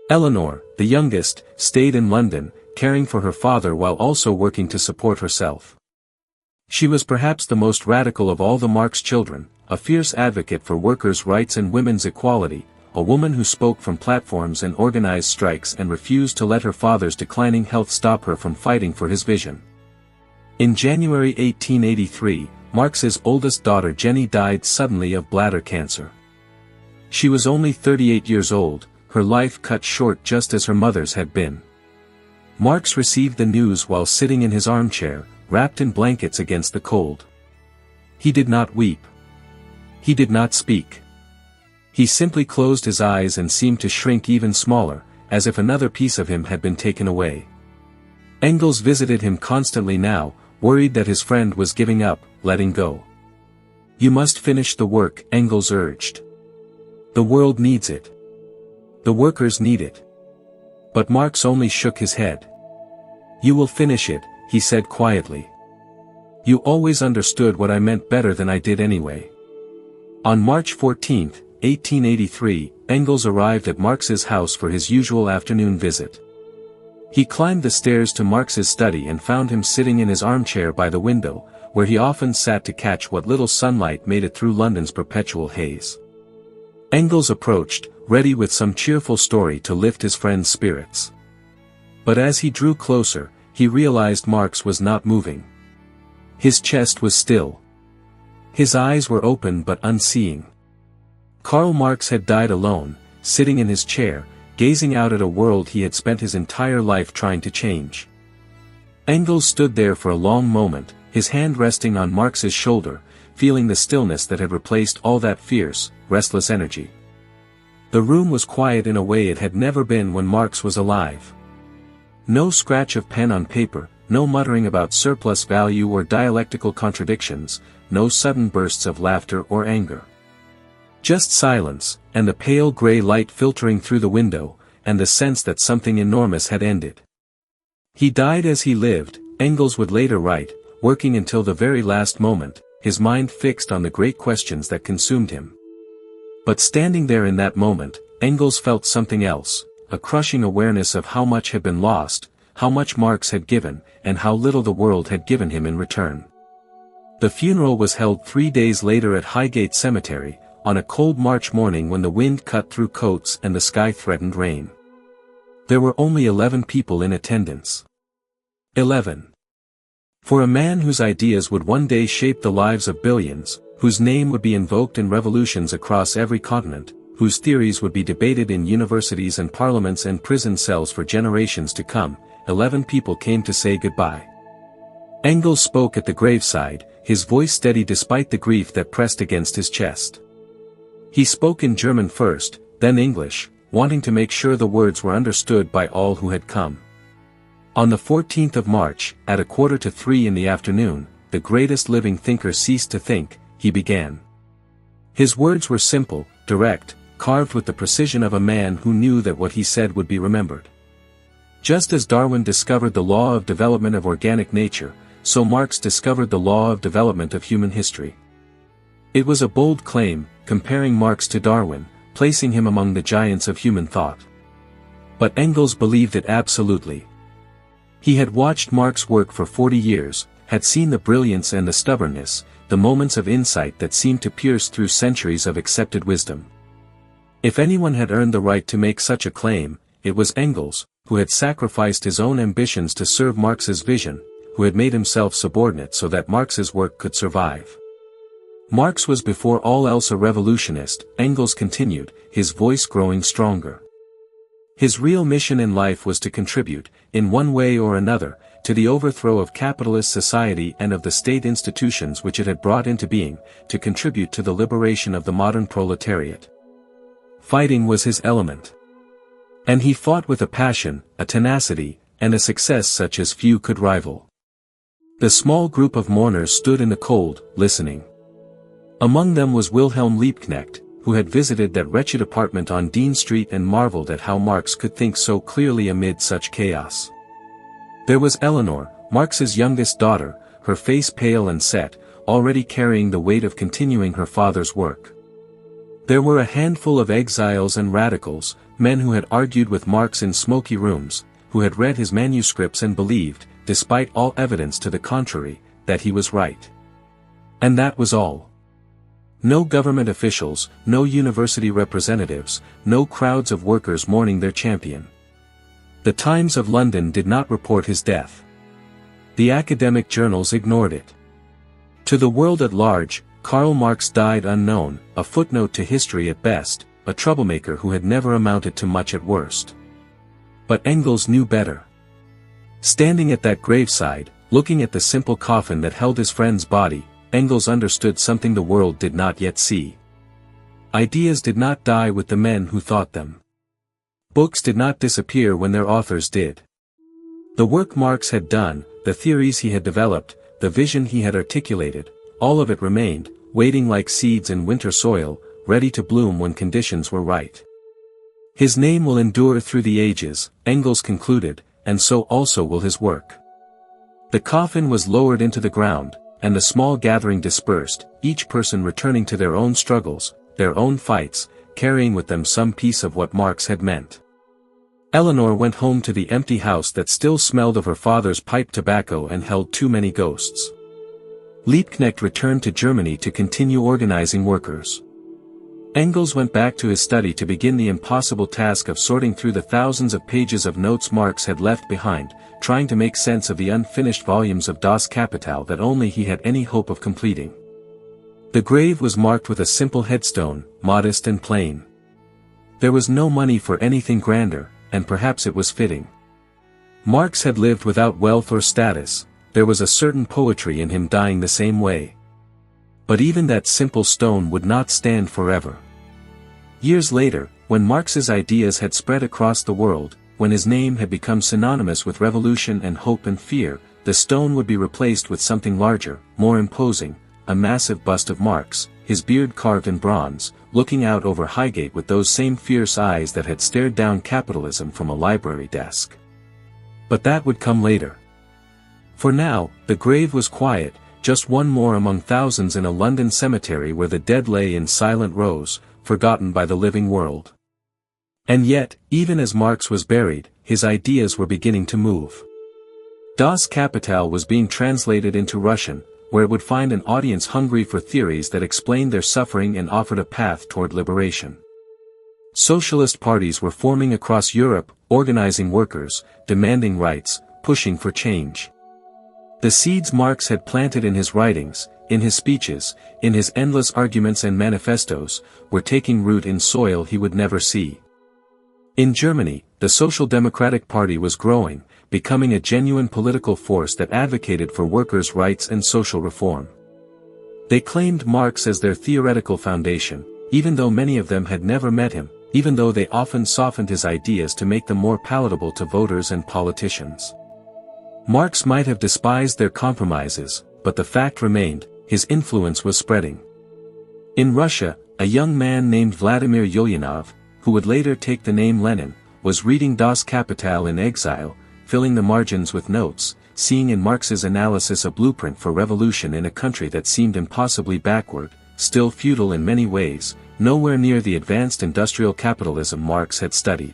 Eleanor, the youngest, stayed in London, caring for her father while also working to support herself. She was perhaps the most radical of all the Marx children, a fierce advocate for workers' rights and women's equality, a woman who spoke from platforms and organized strikes and refused to let her father's declining health stop her from fighting for his vision. In January 1883, Marx's oldest daughter Jenny died suddenly of bladder cancer. She was only 38 years old, her life cut short just as her mother's had been. Marx received the news while sitting in his armchair, wrapped in blankets against the cold. He did not weep. He did not speak. He simply closed his eyes and seemed to shrink even smaller, as if another piece of him had been taken away. Engels visited him constantly now, worried that his friend was giving up, letting go. "You must finish the work," Engels urged. "The world needs it. The workers need it." But Marx only shook his head. "You will finish it," he said quietly. "You always understood what I meant better than I did anyway." On March 14, 1883, Engels arrived at Marx's house for his usual afternoon visit. He climbed the stairs to Marx's study and found him sitting in his armchair by the window, where he often sat to catch what little sunlight made it through London's perpetual haze. Engels approached, ready with some cheerful story to lift his friend's spirits. But as he drew closer, he realized Marx was not moving. His chest was still. His eyes were open but unseeing. Karl Marx had died alone, sitting in his chair, gazing out at a world he had spent his entire life trying to change. Engels stood there for a long moment, his hand resting on Marx's shoulder, feeling the stillness that had replaced all that fierce, restless energy. The room was quiet in a way it had never been when Marx was alive. No scratch of pen on paper, no muttering about surplus value or dialectical contradictions, no sudden bursts of laughter or anger. Just silence, and the pale gray light filtering through the window, and the sense that something enormous had ended. He died as he lived, Engels would later write, working until the very last moment, his mind fixed on the great questions that consumed him. But standing there in that moment, Engels felt something else, a crushing awareness of how much had been lost, how much Marx had given, and how little the world had given him in return. The funeral was held 3 days later at Highgate Cemetery, on a cold March morning when the wind cut through coats and the sky threatened rain. There were only 11 people in attendance. 11. For a man whose ideas would one day shape the lives of billions, whose name would be invoked in revolutions across every continent, whose theories would be debated in universities and parliaments and prison cells for generations to come, 11 people came to say goodbye. Engels spoke at the graveside, his voice steady despite the grief that pressed against his chest. He spoke in German first, then English, wanting to make sure the words were understood by all who had come. On the 14th of March, at 2:45 in the afternoon, the greatest living thinker ceased to think, he began. His words were simple, direct, carved with the precision of a man who knew that what he said would be remembered. Just as Darwin discovered the law of development of organic nature, so Marx discovered the law of development of human history. It was a bold claim, comparing Marx to Darwin, placing him among the giants of human thought. But Engels believed it absolutely. He had watched Marx work for 40 years, had seen the brilliance and the stubbornness, the moments of insight that seemed to pierce through centuries of accepted wisdom. If anyone had earned the right to make such a claim, it was Engels, who had sacrificed his own ambitions to serve Marx's vision, who had made himself subordinate so that Marx's work could survive. Marx was before all else a revolutionist, Engels continued, his voice growing stronger. His real mission in life was to contribute, in one way or another, to the overthrow of capitalist society and of the state institutions which it had brought into being, to contribute to the liberation of the modern proletariat. Fighting was his element. And he fought with a passion, a tenacity, and a success such as few could rival. The small group of mourners stood in the cold, listening. Among them was Wilhelm Liebknecht, who had visited that wretched apartment on Dean Street and marveled at how Marx could think so clearly amid such chaos. There was Eleanor, Marx's youngest daughter, her face pale and set, already carrying the weight of continuing her father's work. There were a handful of exiles and radicals, men who had argued with Marx in smoky rooms, who had read his manuscripts and believed, despite all evidence to the contrary, that he was right. And that was all. No government officials, no university representatives, no crowds of workers mourning their champion. The Times of London did not report his death. The academic journals ignored it. To the world at large, Karl Marx died unknown, a footnote to history at best, a troublemaker who had never amounted to much at worst. But Engels knew better. Standing at that graveside, looking at the simple coffin that held his friend's body, Engels understood something the world did not yet see. Ideas did not die with the men who thought them. Books did not disappear when their authors did. The work Marx had done, the theories he had developed, the vision he had articulated, all of it remained, waiting like seeds in winter soil, ready to bloom when conditions were right. His name will endure through the ages, Engels concluded, and so also will his work. The coffin was lowered into the ground, and the small gathering dispersed, each person returning to their own struggles, their own fights, carrying with them some piece of what Marx had meant. Eleanor went home to the empty house that still smelled of her father's pipe tobacco and held too many ghosts. Liebknecht returned to Germany to continue organizing workers. Engels went back to his study to begin the impossible task of sorting through the thousands of pages of notes Marx had left behind, trying to make sense of the unfinished volumes of Das Kapital that only he had any hope of completing. The grave was marked with a simple headstone, modest and plain. There was no money for anything grander, and perhaps it was fitting. Marx had lived without wealth or status, there was a certain poetry in him dying the same way. But even that simple stone would not stand forever. Years later, when Marx's ideas had spread across the world, when his name had become synonymous with revolution and hope and fear, the stone would be replaced with something larger, more imposing, a massive bust of Marx, his beard carved in bronze, looking out over Highgate with those same fierce eyes that had stared down capitalism from a library desk. But that would come later. For now, the grave was quiet, just one more among thousands in a London cemetery where the dead lay in silent rows, forgotten by the living world. And yet, even as Marx was buried, his ideas were beginning to move. Das Kapital was being translated into Russian, where it would find an audience hungry for theories that explained their suffering and offered a path toward liberation. Socialist parties were forming across Europe, organizing workers, demanding rights, pushing for change. The seeds Marx had planted in his writings, in his speeches, in his endless arguments and manifestos, were taking root in soil he would never see. In Germany, the Social Democratic Party was growing, becoming a genuine political force that advocated for workers' rights and social reform. They claimed Marx as their theoretical foundation, even though many of them had never met him, even though they often softened his ideas to make them more palatable to voters and politicians. Marx might have despised their compromises, but the fact remained, his influence was spreading. In Russia, a young man named Vladimir Ulyanov, who would later take the name Lenin, was reading Das Kapital in exile, filling the margins with notes, seeing in Marx's analysis a blueprint for revolution in a country that seemed impossibly backward, still feudal in many ways, nowhere near the advanced industrial capitalism Marx had studied.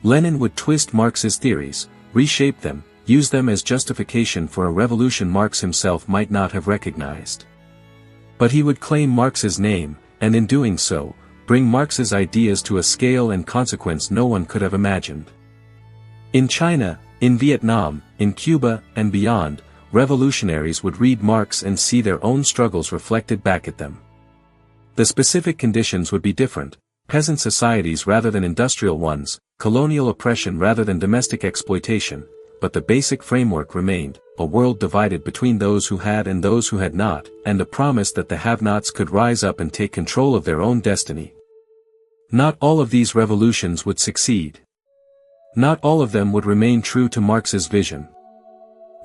Lenin would twist Marx's theories, reshape them, use them as justification for a revolution Marx himself might not have recognized. But he would claim Marx's name, and in doing so, bring Marx's ideas to a scale and consequence no one could have imagined. In China, in Vietnam, in Cuba, and beyond, revolutionaries would read Marx and see their own struggles reflected back at them. The specific conditions would be different: peasant societies rather than industrial ones, colonial oppression rather than domestic exploitation, but the basic framework remained: a world divided between those who had and those who had not, and a promise that the have-nots could rise up and take control of their own destiny. Not all of these revolutions would succeed. Not all of them would remain true to Marx's vision.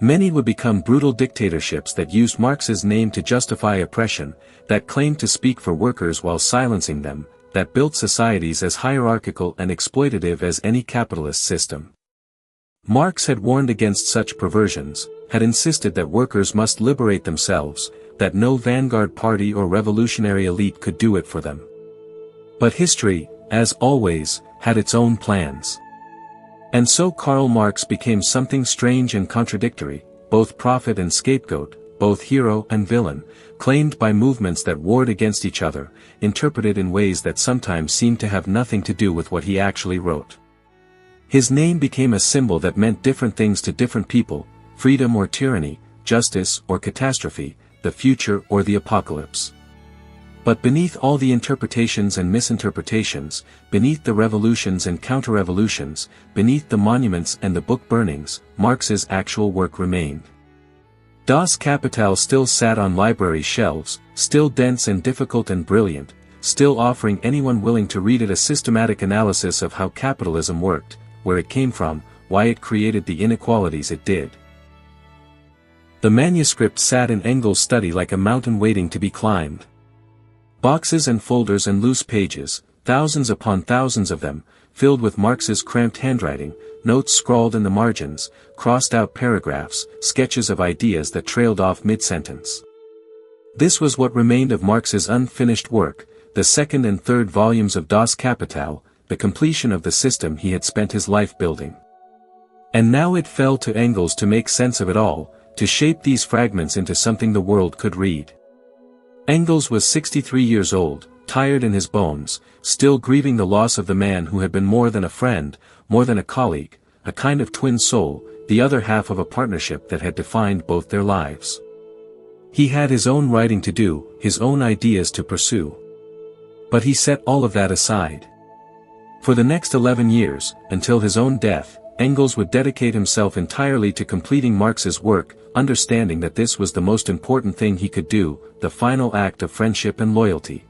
Many would become brutal dictatorships that used Marx's name to justify oppression, that claimed to speak for workers while silencing them, that built societies as hierarchical and exploitative as any capitalist system. Marx had warned against such perversions, had insisted that workers must liberate themselves, that no vanguard party or revolutionary elite could do it for them. But history, as always, had its own plans. And so Karl Marx became something strange and contradictory, both prophet and scapegoat, both hero and villain, claimed by movements that warred against each other, interpreted in ways that sometimes seemed to have nothing to do with what he actually wrote. His name became a symbol that meant different things to different people: freedom or tyranny, justice or catastrophe, the future or the apocalypse. But beneath all the interpretations and misinterpretations, beneath the revolutions and counter-revolutions, beneath the monuments and the book burnings, Marx's actual work remained. Das Kapital still sat on library shelves, still dense and difficult and brilliant, still offering anyone willing to read it a systematic analysis of how capitalism worked, where it came from, why it created the inequalities it did. The manuscript sat in Engels' study like a mountain waiting to be climbed. Boxes and folders and loose pages, thousands upon thousands of them, filled with Marx's cramped handwriting, notes scrawled in the margins, crossed-out paragraphs, sketches of ideas that trailed off mid-sentence. This was what remained of Marx's unfinished work, the second and third volumes of Das Kapital, the completion of the system he had spent his life building. And now it fell to Engels to make sense of it all, to shape these fragments into something the world could read. Engels was 63 years old, tired in his bones, still grieving the loss of the man who had been more than a friend, more than a colleague, a kind of twin soul, the other half of a partnership that had defined both their lives. He had his own writing to do, his own ideas to pursue. But he set all of that aside. For the next 11 years, until his own death, Engels would dedicate himself entirely to completing Marx's work, understanding that this was the most important thing he could do, the final act of friendship and loyalty.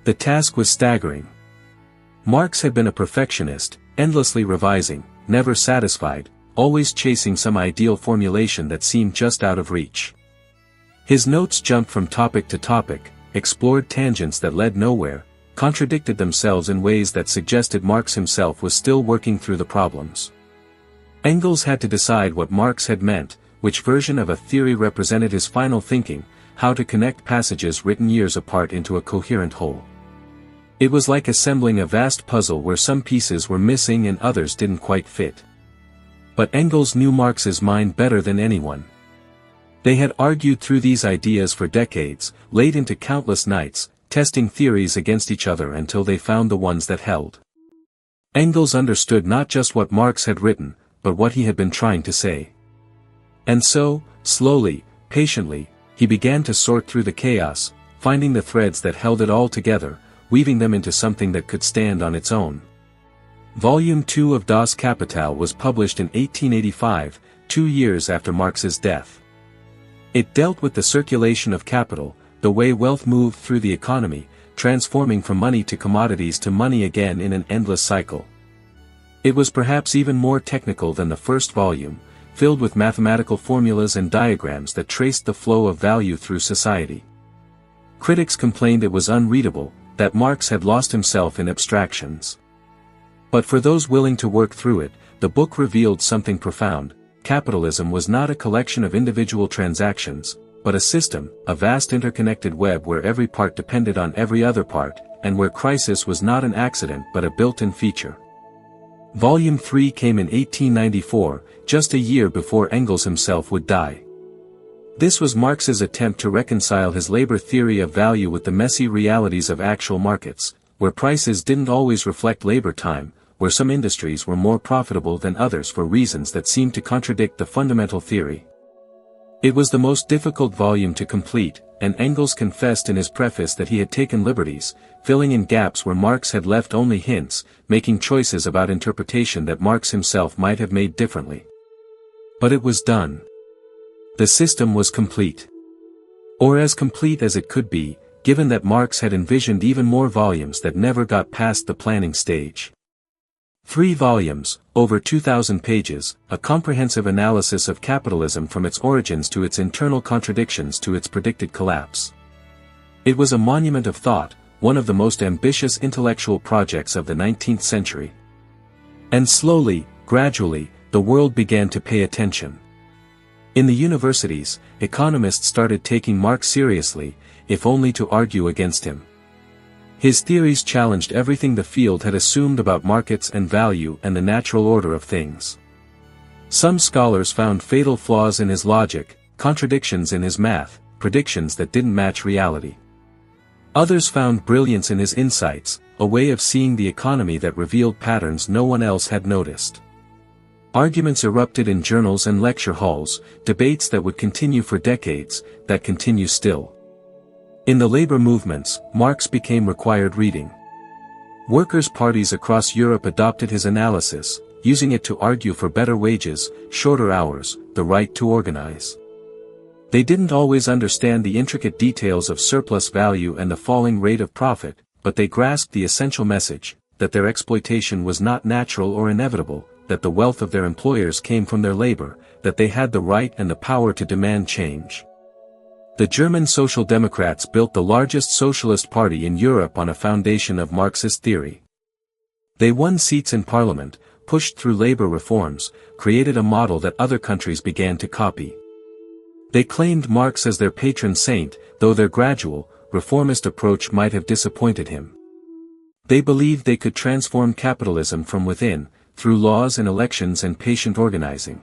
The task was staggering. Marx had been a perfectionist, endlessly revising, never satisfied, always chasing some ideal formulation that seemed just out of reach. His notes jumped from topic to topic, explored tangents that led nowhere, contradicted themselves in ways that suggested Marx himself was still working through the problems. Engels had to decide what Marx had meant, which version of a theory represented his final thinking, how to connect passages written years apart into a coherent whole. It was like assembling a vast puzzle where some pieces were missing and others didn't quite fit. But Engels knew Marx's mind better than anyone. They had argued through these ideas for decades, laid into countless nights, testing theories against each other until they found the ones that held. Engels understood not just what Marx had written, but what he had been trying to say. And so, slowly, patiently, he began to sort through the chaos, finding the threads that held it all together, weaving them into something that could stand on its own. Volume 2 of Das Kapital was published in 1885, 2 years after Marx's death. It dealt with the circulation of capital, the way wealth moved through the economy, transforming from money to commodities to money again in an endless cycle. It was perhaps even more technical than the first volume, filled with mathematical formulas and diagrams that traced the flow of value through society. Critics complained it was unreadable, that Marx had lost himself in abstractions. But for those willing to work through it, the book revealed something profound. Capitalism was not a collection of individual transactions, but a system, a vast interconnected web where every part depended on every other part, and where crisis was not an accident but a built-in feature. Volume 3 came in 1894, just a year before Engels himself would die. This was Marx's attempt to reconcile his labor theory of value with the messy realities of actual markets, where prices didn't always reflect labor time, where some industries were more profitable than others for reasons that seemed to contradict the fundamental theory. It was the most difficult volume to complete, and Engels confessed in his preface that he had taken liberties, filling in gaps where Marx had left only hints, making choices about interpretation that Marx himself might have made differently. But it was done. The system was complete. Or as complete as it could be, given that Marx had envisioned even more volumes that never got past the planning stage. 3 volumes, over 2,000 pages, a comprehensive analysis of capitalism from its origins to its internal contradictions to its predicted collapse. It was a monument of thought, one of the most ambitious intellectual projects of the 19th century. And slowly, gradually, the world began to pay attention. In the universities, economists started taking Marx seriously, if only to argue against him. His theories challenged everything the field had assumed about markets and value and the natural order of things. Some scholars found fatal flaws in his logic, contradictions in his math, predictions that didn't match reality. Others found brilliance in his insights, a way of seeing the economy that revealed patterns no one else had noticed. Arguments erupted in journals and lecture halls, debates that would continue for decades, that continue still. In the labor movements, Marx became required reading. Workers' parties across Europe adopted his analysis, using it to argue for better wages, shorter hours, the right to organize. They didn't always understand the intricate details of surplus value and the falling rate of profit, but they grasped the essential message, that their exploitation was not natural or inevitable, that the wealth of their employers came from their labor, that they had the right and the power to demand change. The German Social Democrats built the largest socialist party in Europe on a foundation of Marxist theory. They won seats in parliament, pushed through labor reforms, created a model that other countries began to copy. They claimed Marx as their patron saint, though their gradual, reformist approach might have disappointed him. They believed they could transform capitalism from within, through laws and elections and patient organizing.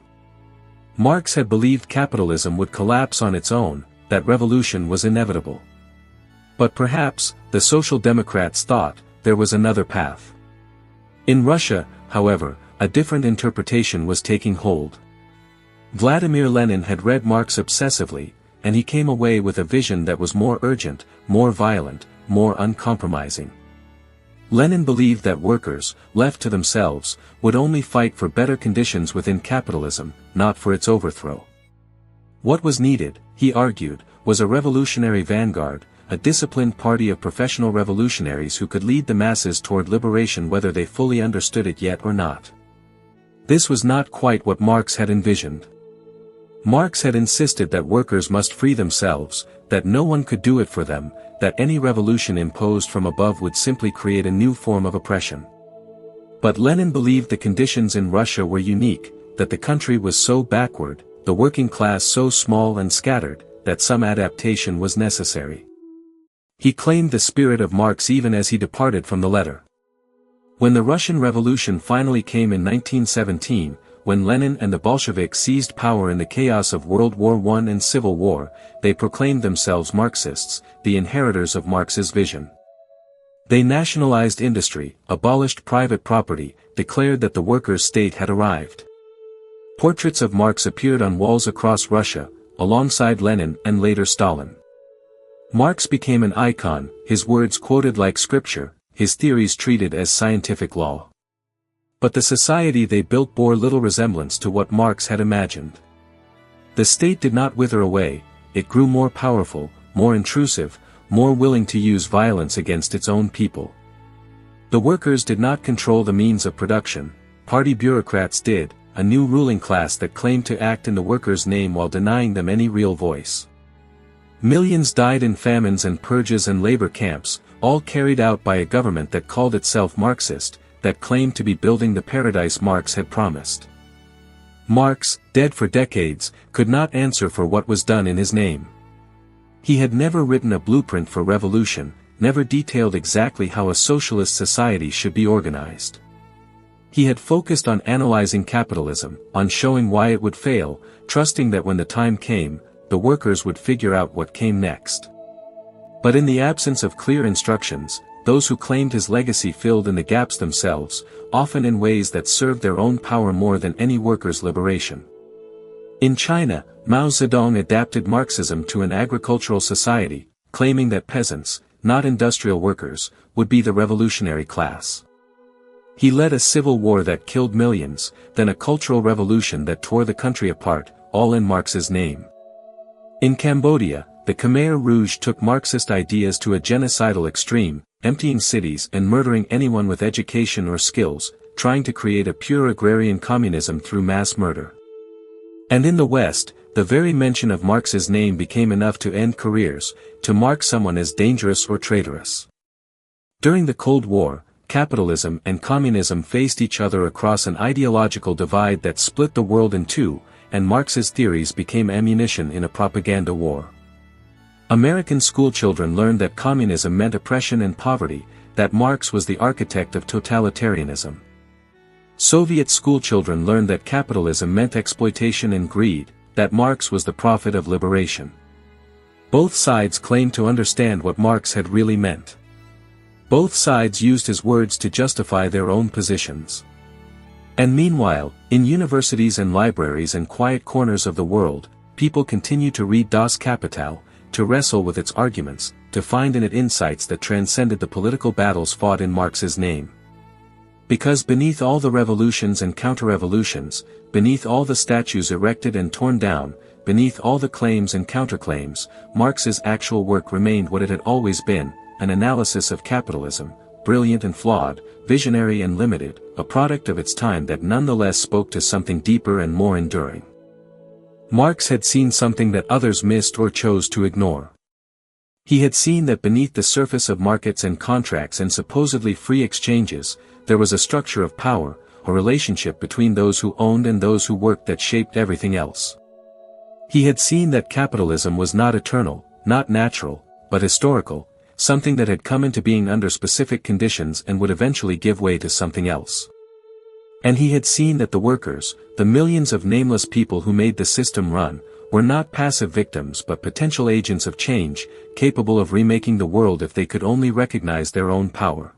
Marx had believed capitalism would collapse on its own, that revolution was inevitable. But perhaps, the Social Democrats thought, there was another path. In Russia, however, a different interpretation was taking hold. Vladimir Lenin had read Marx obsessively, and he came away with a vision that was more urgent, more violent, more uncompromising. Lenin believed that workers, left to themselves, would only fight for better conditions within capitalism, not for its overthrow. What was needed, he argued, was a revolutionary vanguard, a disciplined party of professional revolutionaries who could lead the masses toward liberation whether they fully understood it yet or not. This was not quite what Marx had envisioned. Marx had insisted that workers must free themselves, that no one could do it for them, that any revolution imposed from above would simply create a new form of oppression. But Lenin believed the conditions in Russia were unique, that the country was so backward, the working class so small and scattered, that some adaptation was necessary. He claimed the spirit of Marx even as he departed from the letter. When the Russian Revolution finally came in 1917, when Lenin and the Bolsheviks seized power in the chaos of World War I and Civil War, they proclaimed themselves Marxists, the inheritors of Marx's vision. They nationalized industry, abolished private property, declared that the workers' state had arrived. Portraits of Marx appeared on walls across Russia, alongside Lenin and later Stalin. Marx became an icon, his words quoted like scripture, his theories treated as scientific law. But the society they built bore little resemblance to what Marx had imagined. The state did not wither away, it grew more powerful, more intrusive, more willing to use violence against its own people. The workers did not control the means of production, party bureaucrats did, a new ruling class that claimed to act in the workers' name while denying them any real voice. Millions died in famines and purges and labor camps, all carried out by a government that called itself Marxist, that claimed to be building the paradise Marx had promised. Marx, dead for decades, could not answer for what was done in his name. He had never written a blueprint for revolution, never detailed exactly how a socialist society should be organized. He had focused on analyzing capitalism, on showing why it would fail, trusting that when the time came, the workers would figure out what came next. But in the absence of clear instructions, those who claimed his legacy filled in the gaps themselves, often in ways that served their own power more than any workers' liberation. In China, Mao Zedong adapted Marxism to an agricultural society, claiming that peasants, not industrial workers, would be the revolutionary class. He led a civil war that killed millions, then a cultural revolution that tore the country apart, all in Marx's name. In Cambodia, the Khmer Rouge took Marxist ideas to a genocidal extreme, emptying cities and murdering anyone with education or skills, trying to create a pure agrarian communism through mass murder. And in the West, the very mention of Marx's name became enough to end careers, to mark someone as dangerous or traitorous. During the Cold War, capitalism and communism faced each other across an ideological divide that split the world in two, and Marx's theories became ammunition in a propaganda war. American schoolchildren learned that communism meant oppression and poverty, that Marx was the architect of totalitarianism. Soviet schoolchildren learned that capitalism meant exploitation and greed, that Marx was the prophet of liberation. Both sides claimed to understand what Marx had really meant. Both sides used his words to justify their own positions. And meanwhile, in universities and libraries and quiet corners of the world, people continue to read Das Kapital, to wrestle with its arguments, to find in it insights that transcended the political battles fought in Marx's name. Because beneath all the revolutions and counter-revolutions, beneath all the statues erected and torn down, beneath all the claims and counterclaims, Marx's actual work remained what it had always been, an analysis of capitalism, brilliant and flawed, visionary and limited, a product of its time that nonetheless spoke to something deeper and more enduring. Marx had seen something that others missed or chose to ignore. He had seen that beneath the surface of markets and contracts and supposedly free exchanges, there was a structure of power, a relationship between those who owned and those who worked that shaped everything else. He had seen that capitalism was not eternal, not natural, but historical, something that had come into being under specific conditions and would eventually give way to something else. And he had seen that the workers, the millions of nameless people who made the system run, were not passive victims but potential agents of change, capable of remaking the world if they could only recognize their own power.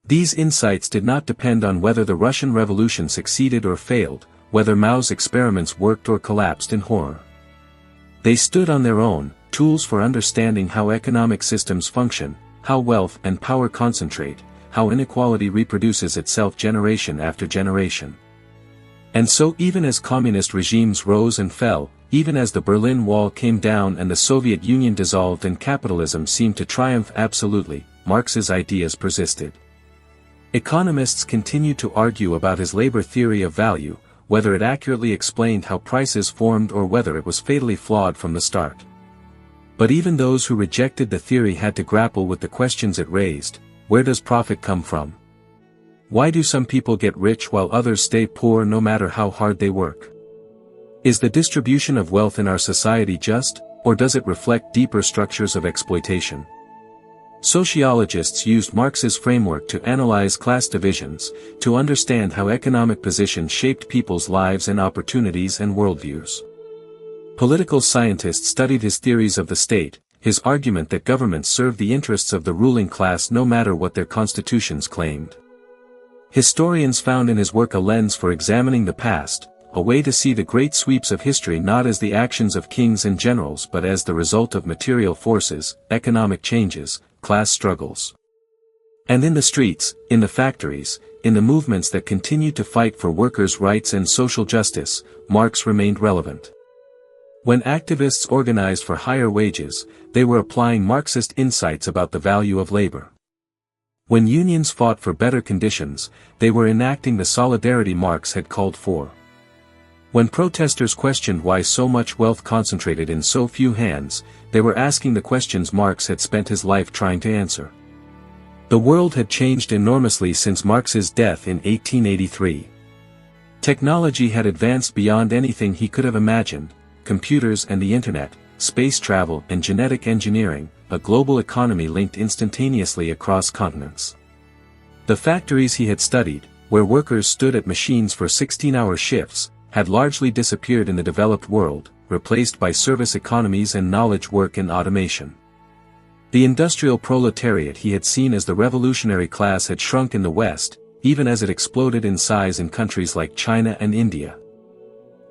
These insights did not depend on whether the Russian Revolution succeeded or failed, whether Mao's experiments worked or collapsed in horror. They stood on their own, tools for understanding how economic systems function, how wealth and power concentrate, how inequality reproduces itself generation after generation. And so even as communist regimes rose and fell, even as the Berlin Wall came down and the Soviet Union dissolved and capitalism seemed to triumph absolutely, Marx's ideas persisted. Economists continued to argue about his labor theory of value, whether it accurately explained how prices formed or whether it was fatally flawed from the start. But even those who rejected the theory had to grapple with the questions it raised. Where does profit come from? Why do some people get rich while others stay poor no matter how hard they work? Is the distribution of wealth in our society just, or does it reflect deeper structures of exploitation? Sociologists used Marx's framework to analyze class divisions, to understand how economic position shaped people's lives and opportunities and worldviews. Political scientists studied his theories of the state, his argument that governments serve the interests of the ruling class no matter what their constitutions claimed. Historians found in his work a lens for examining the past, a way to see the great sweeps of history not as the actions of kings and generals but as the result of material forces, economic changes, class struggles. And in the streets, in the factories, in the movements that continued to fight for workers' rights and social justice, Marx remained relevant. When activists organized for higher wages, they were applying Marxist insights about the value of labor. When unions fought for better conditions, they were enacting the solidarity Marx had called for. When protesters questioned why so much wealth concentrated in so few hands, they were asking the questions Marx had spent his life trying to answer. The world had changed enormously since Marx's death in 1883. Technology had advanced beyond anything he could have imagined: computers and the internet, space travel and genetic engineering, a global economy linked instantaneously across continents. The factories he had studied, where workers stood at machines for 16-hour shifts, had largely disappeared in the developed world, replaced by service economies and knowledge work and automation. The industrial proletariat he had seen as the revolutionary class had shrunk in the West, even as it exploded in size in countries like China and India.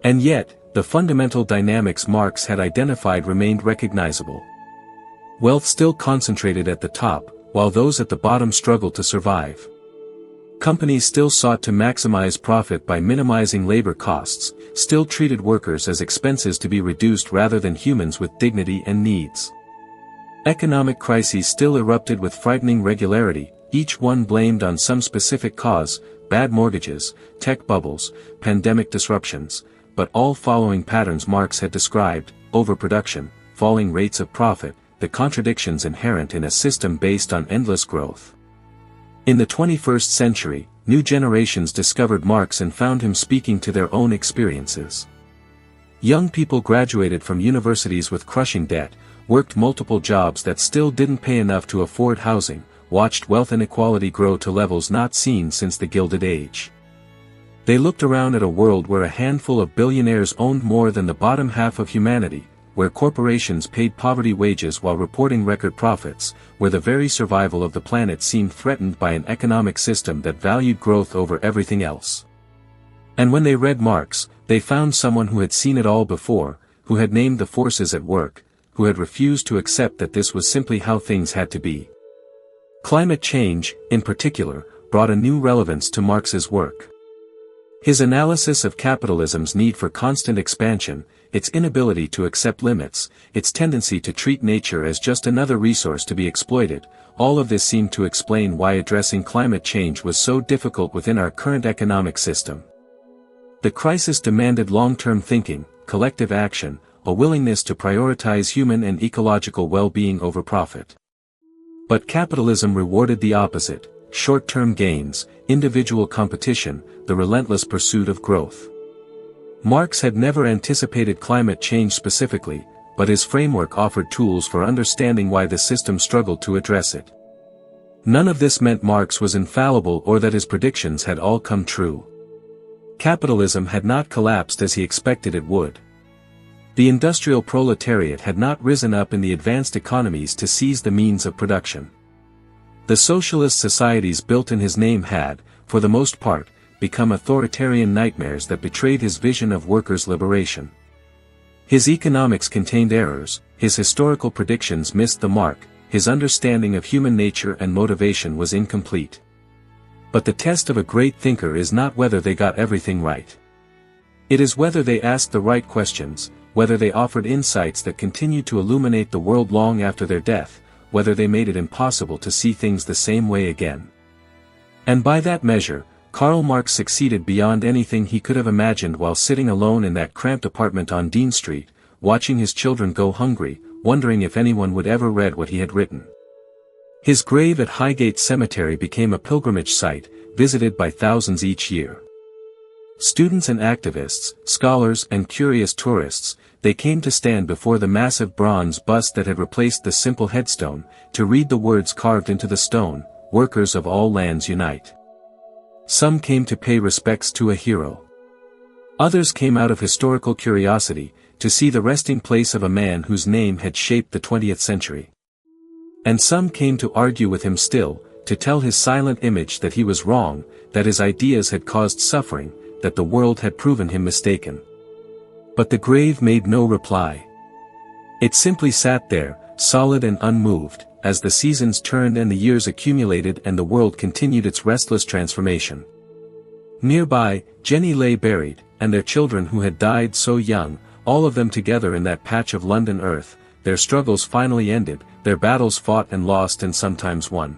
And yet, the fundamental dynamics Marx had identified remained recognizable. Wealth still concentrated at the top, while those at the bottom struggled to survive. Companies still sought to maximize profit by minimizing labor costs, still treated workers as expenses to be reduced rather than humans with dignity and needs. Economic crises still erupted with frightening regularity, each one blamed on some specific cause: bad mortgages, tech bubbles, pandemic disruptions, but all following patterns Marx had described: overproduction, falling rates of profit, the contradictions inherent in a system based on endless growth. In the 21st century, new generations discovered Marx and found him speaking to their own experiences. Young people graduated from universities with crushing debt, worked multiple jobs that still didn't pay enough to afford housing, watched wealth inequality grow to levels not seen since the Gilded Age. They looked around at a world where a handful of billionaires owned more than the bottom half of humanity, where corporations paid poverty wages while reporting record profits, where the very survival of the planet seemed threatened by an economic system that valued growth over everything else. And when they read Marx, they found someone who had seen it all before, who had named the forces at work, who had refused to accept that this was simply how things had to be. Climate change, in particular, brought a new relevance to Marx's work. His analysis of capitalism's need for constant expansion, its inability to accept limits, its tendency to treat nature as just another resource to be exploited, all of this seemed to explain why addressing climate change was so difficult within our current economic system. The crisis demanded long-term thinking, collective action, a willingness to prioritize human and ecological well-being over profit. But capitalism rewarded the opposite: short-term gains, individual competition, the relentless pursuit of growth. Marx had never anticipated climate change specifically, but his framework offered tools for understanding why the system struggled to address it. None of this meant Marx was infallible or that his predictions had all come true. Capitalism had not collapsed as he expected it would. The industrial proletariat had not risen up in the advanced economies to seize the means of production. The socialist societies built in his name had, for the most part, become authoritarian nightmares that betrayed his vision of workers' liberation. His economics contained errors, his historical predictions missed the mark, his understanding of human nature and motivation was incomplete. But the test of a great thinker is not whether they got everything right. It is whether they asked the right questions, whether they offered insights that continued to illuminate the world long after their death, whether they made it impossible to see things the same way again. And by that measure, Karl Marx succeeded beyond anything he could have imagined while sitting alone in that cramped apartment on Dean Street, watching his children go hungry, wondering if anyone would ever read what he had written. His grave at Highgate Cemetery became a pilgrimage site, visited by thousands each year. Students and activists, scholars and curious tourists, they came to stand before the massive bronze bust that had replaced the simple headstone, to read the words carved into the stone: "Workers of all lands unite." Some came to pay respects to a hero. Others came out of historical curiosity, to see the resting place of a man whose name had shaped the 20th century. And some came to argue with him still, to tell his silent image that he was wrong, that his ideas had caused suffering, that the world had proven him mistaken. But the grave made no reply. It simply sat there, solid and unmoved, as the seasons turned and the years accumulated and the world continued its restless transformation. Nearby, Jenny lay buried, and their children who had died so young, all of them together in that patch of London earth, their struggles finally ended, their battles fought and lost and sometimes won.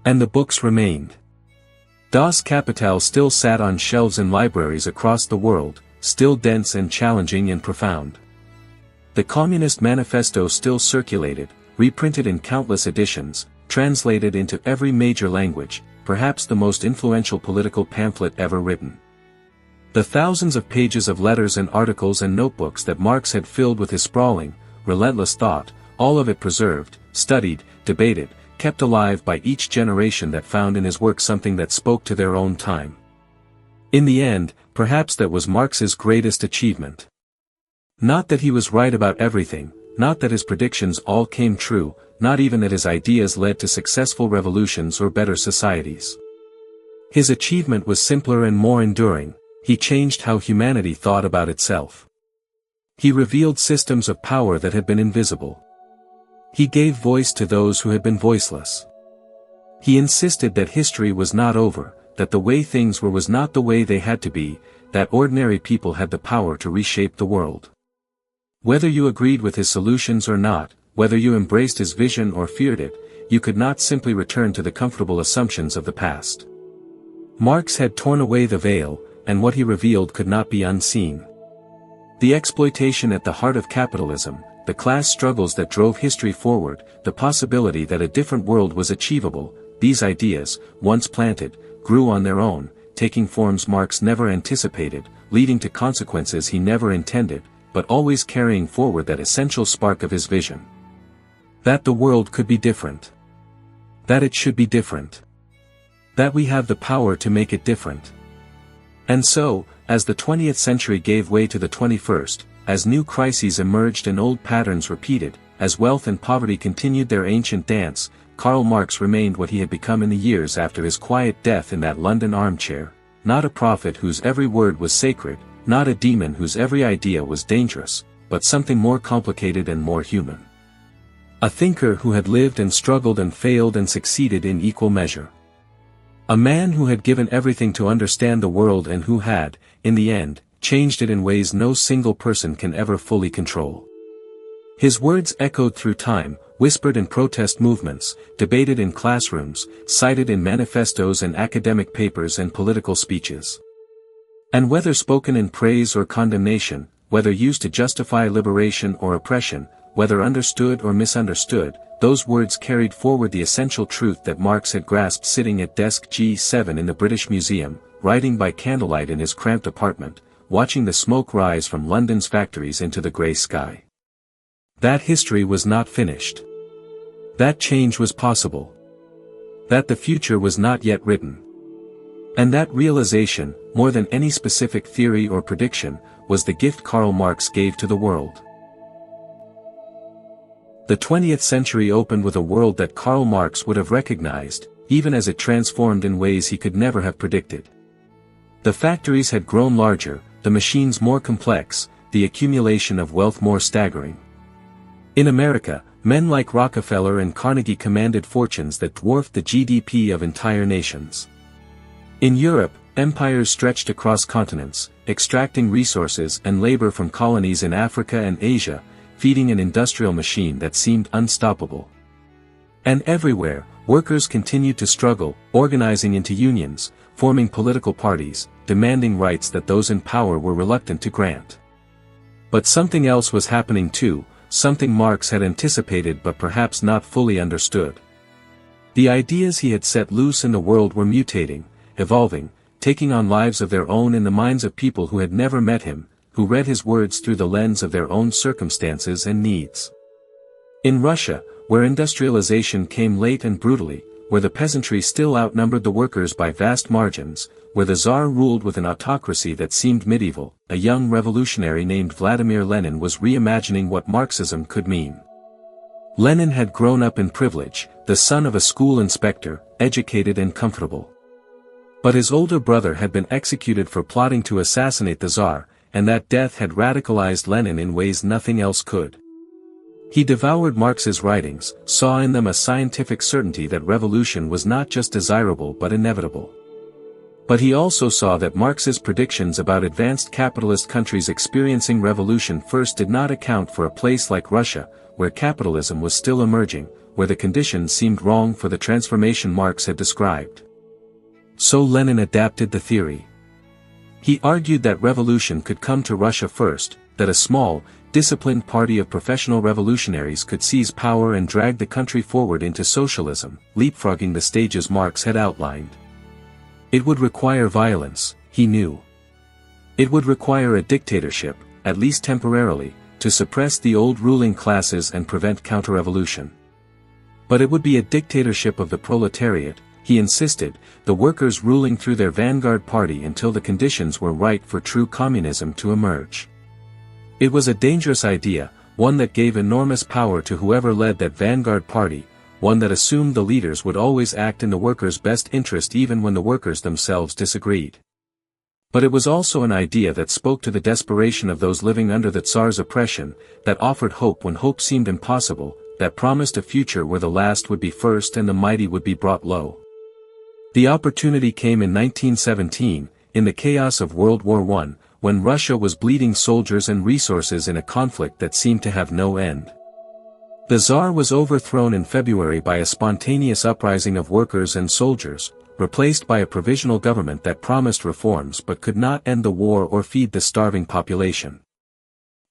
And the books remained. Das Kapital still sat on shelves in libraries across the world, still dense and challenging and profound. The Communist Manifesto still circulated, reprinted in countless editions, translated into every major language, perhaps the most influential political pamphlet ever written. The thousands of pages of letters and articles and notebooks that Marx had filled with his sprawling, relentless thought, all of it preserved, studied, debated, kept alive by each generation that found in his work something that spoke to their own time. In the end, perhaps that was Marx's greatest achievement. Not that he was right about everything, not that his predictions all came true, not even that his ideas led to successful revolutions or better societies. His achievement was simpler and more enduring. He changed how humanity thought about itself. He revealed systems of power that had been invisible. He gave voice to those who had been voiceless. He insisted that history was not over, that the way things were was not the way they had to be, that ordinary people had the power to reshape the world. Whether you agreed with his solutions or not, whether you embraced his vision or feared it, you could not simply return to the comfortable assumptions of the past. Marx had torn away the veil, and what he revealed could not be unseen. The exploitation at the heart of capitalism, the class struggles that drove history forward, the possibility that a different world was achievable, these ideas, once planted, grew on their own, taking forms Marx never anticipated, leading to consequences he never intended, but always carrying forward that essential spark of his vision. That the world could be different. That it should be different. That we have the power to make it different. And so, as the 20th century gave way to the 21st, as new crises emerged and old patterns repeated, as wealth and poverty continued their ancient dance, Karl Marx remained what he had become in the years after his quiet death in that London armchair, not a prophet whose every word was sacred, not a demon whose every idea was dangerous, but something more complicated and more human. A thinker who had lived and struggled and failed and succeeded in equal measure. A man who had given everything to understand the world and who had, in the end, changed it in ways no single person can ever fully control. His words echoed through time, whispered in protest movements, debated in classrooms, cited in manifestos and academic papers and political speeches. And whether spoken in praise or condemnation, whether used to justify liberation or oppression, whether understood or misunderstood, those words carried forward the essential truth that Marx had grasped sitting at desk G7 in the British Museum, writing by candlelight in his cramped apartment, watching the smoke rise from London's factories into the grey sky. That history was not finished. That change was possible. That the future was not yet written. And that realization, more than any specific theory or prediction, was the gift Karl Marx gave to the world. The 20th century opened with a world that Karl Marx would have recognized, even as it transformed in ways he could never have predicted. The factories had grown larger, the machines more complex, the accumulation of wealth more staggering. In America, men like Rockefeller and Carnegie commanded fortunes that dwarfed the GDP of entire nations. In Europe, empires stretched across continents, extracting resources and labor from colonies in Africa and Asia, feeding an industrial machine that seemed unstoppable. And everywhere, workers continued to struggle, organizing into unions, forming political parties, demanding rights that those in power were reluctant to grant. But something else was happening too, something Marx had anticipated but perhaps not fully understood. The ideas he had set loose in the world were mutating, evolving, taking on lives of their own in the minds of people who had never met him, who read his words through the lens of their own circumstances and needs. In Russia, where industrialization came late and brutally, where the peasantry still outnumbered the workers by vast margins, where the Tsar ruled with an autocracy that seemed medieval, a young revolutionary named Vladimir Lenin was reimagining what Marxism could mean. Lenin had grown up in privilege, the son of a school inspector, educated and comfortable. But his older brother had been executed for plotting to assassinate the Tsar, and that death had radicalized Lenin in ways nothing else could. He devoured Marx's writings, saw in them a scientific certainty that revolution was not just desirable but inevitable. But he also saw that Marx's predictions about advanced capitalist countries experiencing revolution first did not account for a place like Russia, where capitalism was still emerging, where the conditions seemed wrong for the transformation Marx had described. So Lenin adapted the theory. He argued that revolution could come to Russia first, that a small, disciplined party of professional revolutionaries could seize power and drag the country forward into socialism, leapfrogging the stages Marx had outlined. It would require violence, he knew. It would require a dictatorship, at least temporarily, to suppress the old ruling classes and prevent counter-revolution. But it would be a dictatorship of the proletariat, he insisted, the workers ruling through their vanguard party until the conditions were right for true communism to emerge. It was a dangerous idea, one that gave enormous power to whoever led that vanguard party, one that assumed the leaders would always act in the workers' best interest even when the workers themselves disagreed. But it was also an idea that spoke to the desperation of those living under the Tsar's oppression, that offered hope when hope seemed impossible, that promised a future where the last would be first and the mighty would be brought low. The opportunity came in 1917, in the chaos of World War I, when Russia was bleeding soldiers and resources in a conflict that seemed to have no end. The Tsar was overthrown in February by a spontaneous uprising of workers and soldiers, replaced by a provisional government that promised reforms but could not end the war or feed the starving population.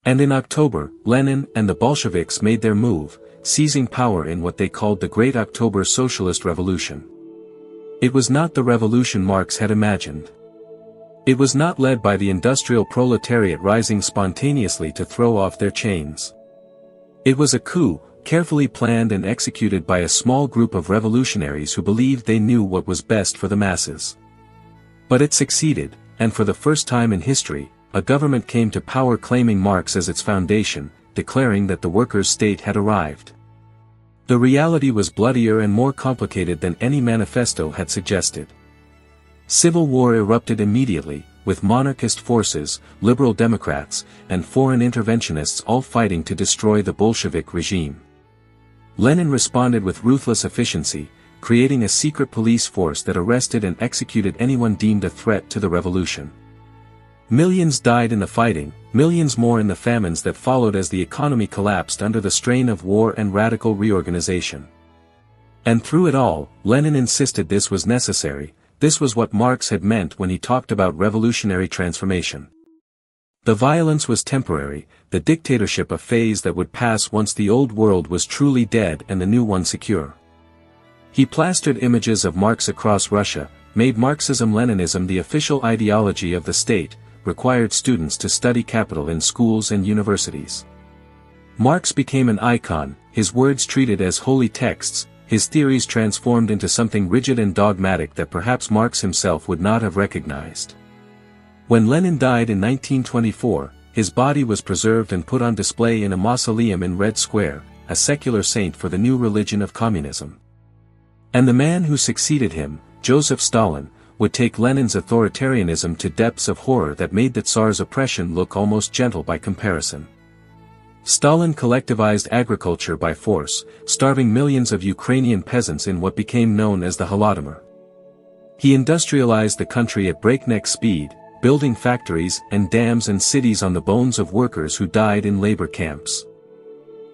And in October, Lenin and the Bolsheviks made their move, seizing power in what they called the Great October Socialist Revolution. It was not the revolution Marx had imagined. It was not led by the industrial proletariat rising spontaneously to throw off their chains. It was a coup, carefully planned and executed by a small group of revolutionaries who believed they knew what was best for the masses. But it succeeded, and for the first time in history, a government came to power claiming Marx as its foundation, declaring that the workers' state had arrived. The reality was bloodier and more complicated than any manifesto had suggested. Civil war erupted immediately, with monarchist forces, liberal Democrats, and foreign interventionists all fighting to destroy the Bolshevik regime. Lenin responded with ruthless efficiency, creating a secret police force that arrested and executed anyone deemed a threat to the revolution. Millions died in the fighting, millions more in the famines that followed as the economy collapsed under the strain of war and radical reorganization. And through it all, Lenin insisted this was necessary, this was what Marx had meant when he talked about revolutionary transformation. The violence was temporary, the dictatorship a phase that would pass once the old world was truly dead and the new one secure. He plastered images of Marx across Russia, made Marxism-Leninism the official ideology of the state, required students to study Kapital in schools and universities. Marx became an icon, his words treated as holy texts, his theories transformed into something rigid and dogmatic that perhaps Marx himself would not have recognized. When Lenin died in 1924, his body was preserved and put on display in a mausoleum in Red Square, a secular saint for the new religion of communism. And the man who succeeded him, Joseph Stalin, would take Lenin's authoritarianism to depths of horror that made the Tsar's oppression look almost gentle by comparison. Stalin collectivized agriculture by force, starving millions of Ukrainian peasants in what became known as the Holodomor. He industrialized the country at breakneck speed, building factories and dams and cities on the bones of workers who died in labor camps.